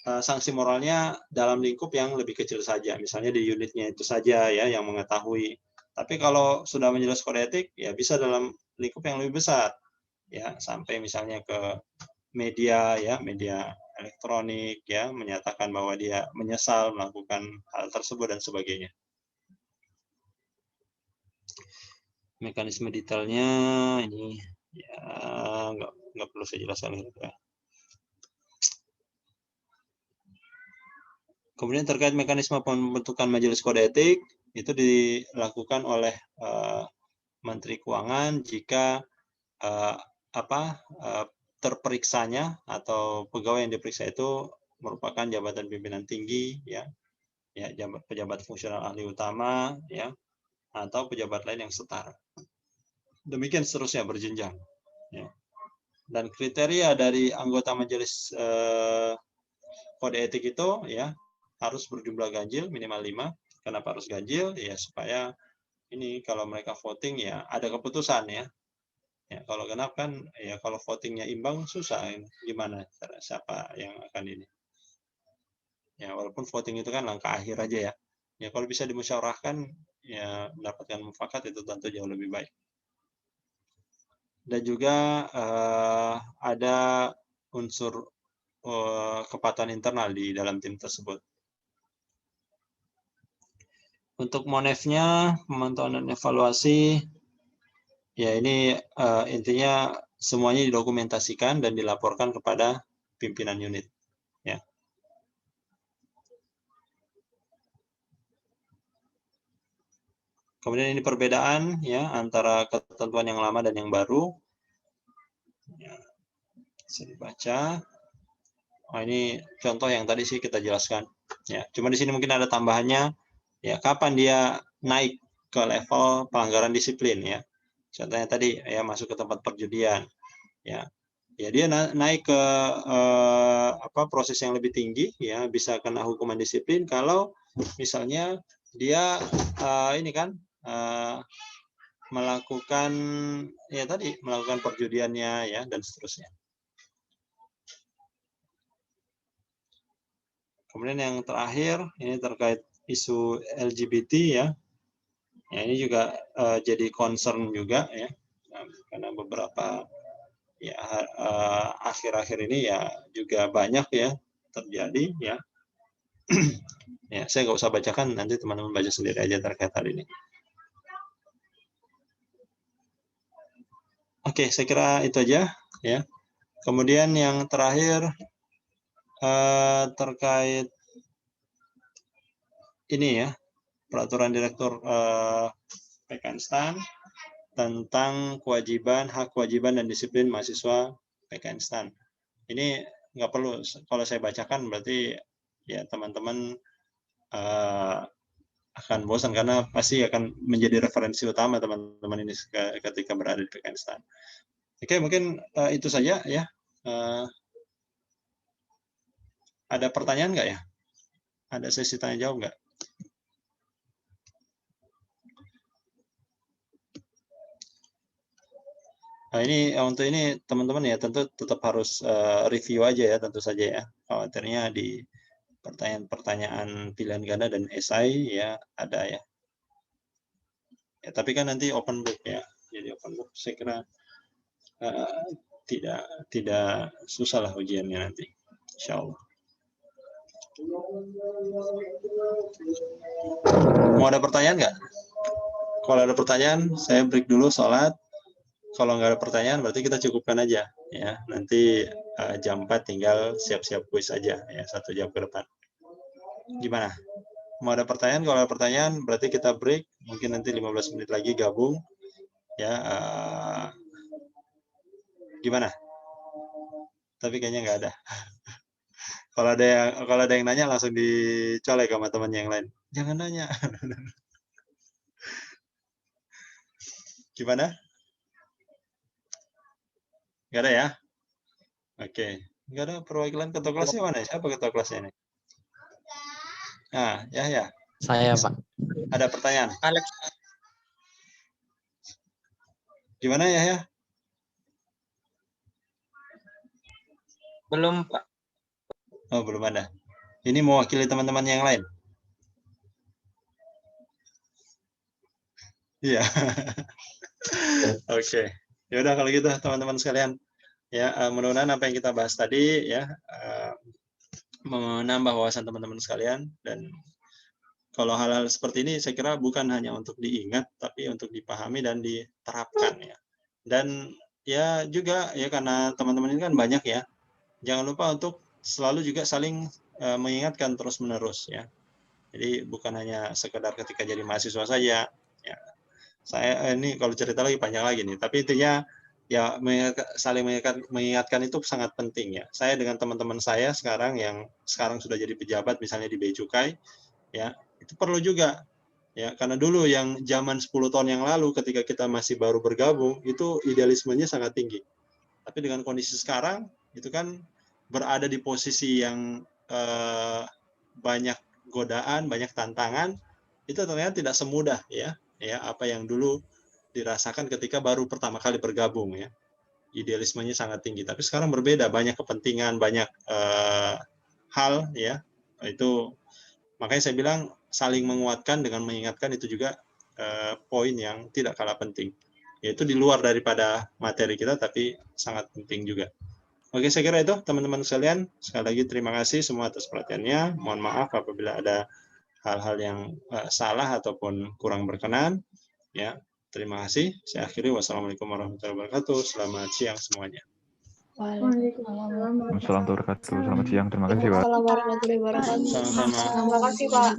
sanksi moralnya dalam lingkup yang lebih kecil saja, misalnya di unitnya itu saja ya yang mengetahui. Tapi kalau sudah majelis kode etik ya bisa dalam lingkup yang lebih besar ya, sampai misalnya ke media ya, media elektronik ya, menyatakan bahwa dia menyesal melakukan hal tersebut dan sebagainya. Mekanisme detailnya ini ya nggak perlu saya jelaskan ya. Kemudian terkait mekanisme pembentukan majelis kode etik itu dilakukan oleh Menteri Keuangan jika terperiksanya atau pegawai yang diperiksa itu merupakan jabatan pimpinan tinggi, ya pejabat fungsional ahli utama, ya, atau pejabat lain yang setara. Demikian seterusnya berjenjang. Ya. Dan kriteria dari anggota majelis kode etik itu, ya, harus berjumlah ganjil minimal 5. Kenapa harus ganjil? Ya supaya ini kalau mereka voting ya ada keputusan ya. Ya, kalau genap kan ya kalau votingnya imbang susah gimana siapa yang akan ini. Ya walaupun voting itu kan langkah akhir aja ya. Ya kalau bisa dimusyawarahkan ya mendapatkan mufakat itu tentu jauh lebih baik. Dan juga ada unsur kepatuhan internal di dalam tim tersebut. Untuk monefnya, pemantauan dan evaluasi, ya ini intinya semuanya didokumentasikan dan dilaporkan kepada pimpinan unit. Ya. Kemudian ini perbedaan ya antara ketentuan yang lama dan yang baru. Ya. Bisa dibaca. Oh, ini contoh yang tadi sih kita jelaskan. Ya, cuma di sini mungkin ada tambahannya. Ya, kapan dia naik ke level pelanggaran disiplin ya. Contohnya tadi ya masuk ke tempat perjudian. Ya. Ya dia naik ke proses yang lebih tinggi ya, bisa kena hukuman disiplin kalau misalnya dia ini kan melakukan ya tadi melakukan perjudiannya ya dan seterusnya. Kemudian yang terakhir ini terkait isu LGBT ya. Ya ini juga jadi concern juga ya. Nah, karena beberapa ya akhir-akhir ini ya juga banyak ya terjadi ya. Ya saya nggak usah bacakan, nanti teman-teman baca sendiri aja terkait hal ini. Oke, saya kira itu aja ya. Kemudian yang terakhir terkait ini ya, peraturan direktur PKN tentang hak kewajiban dan disiplin mahasiswa PKN STAN. Ini nggak perlu kalau saya bacakan berarti ya teman-teman akan bosan karena pasti akan menjadi referensi utama teman-teman ini ketika berada di PKN STAN. Oke, mungkin itu saja ya. Ada pertanyaan nggak ya? Ada sesi tanya jawab nggak? Nah, ini untuk ini teman-teman ya tentu tetap harus review aja ya tentu saja ya. Khawatirnya di pertanyaan-pertanyaan pilihan ganda dan esai ya ada ya. Ya tapi kan nanti open book ya. Jadi open book saya kira tidak susah lah ujiannya nanti. Insya Allah. Mau ada pertanyaan nggak? Kalau ada pertanyaan saya break dulu sholat. Kalau nggak ada pertanyaan berarti kita cukupkan aja ya. Nanti jam 4 tinggal siap-siap kuis aja ya 1 jam ke depan. Gimana? Mau ada pertanyaan? Kalau ada pertanyaan berarti kita break. Mungkin nanti 15 menit lagi gabung ya. Gimana? Tapi kayaknya nggak ada. Kalau ada yang nanya langsung dicolek sama teman yang lain. Jangan nanya. Gimana? Nggak ada ya? Oke. Nggak ada perwakilan ketua kelasnya mana? Siapa ketua kelasnya ini? Nah, ya. Saya, Pak. Ada pertanyaan? Alex. Gimana ya? Belum, Pak. Oh, belum ada. Ini mewakili teman-teman yang lain? Iya. Oke. Ya udah kalau gitu teman-teman sekalian. Ya, mudah-mudahan apa yang kita bahas tadi ya menambah wawasan teman-teman sekalian dan kalau hal-hal seperti ini saya kira bukan hanya untuk diingat, tapi untuk dipahami dan diterapkan ya. Dan ya juga ya karena teman-teman ini kan banyak ya, jangan lupa untuk selalu juga saling mengingatkan terus-menerus ya. Jadi bukan hanya sekedar ketika jadi mahasiswa saja. Ya. Saya ini kalau cerita lagi panjang lagi nih, tapi intinya ya saling mengingatkan itu sangat penting ya. Saya dengan teman-teman saya sekarang yang sekarang sudah jadi pejabat misalnya di Bea Cukai ya, itu perlu juga ya, karena dulu yang zaman 10 tahun yang lalu ketika kita masih baru bergabung itu idealismenya sangat tinggi. Tapi dengan kondisi sekarang itu kan berada di posisi yang banyak godaan, banyak tantangan, itu ternyata tidak semudah ya apa yang dulu dirasakan ketika baru pertama kali bergabung ya. Idealismenya sangat tinggi, tapi sekarang berbeda, banyak kepentingan, banyak hal ya. Itu makanya saya bilang saling menguatkan dengan mengingatkan itu juga poin yang tidak kalah penting. Yaitu di luar daripada materi kita tapi sangat penting juga. Oke, saya kira itu teman-teman sekalian. Sekali lagi terima kasih semua atas perhatiannya. Mohon maaf apabila ada hal-hal yang salah ataupun kurang berkenan. Ya, terima kasih. Saya akhiri. Wassalamualaikum warahmatullahi wabarakatuh. Selamat siang semuanya. Waalaikumsalam warahmatullahi wabarakatuh. Selamat siang. Terima kasih, Pak. Waalaikumsalam warahmatullahi wabarakatuh. Sama-sama. Terima kasih, Pak.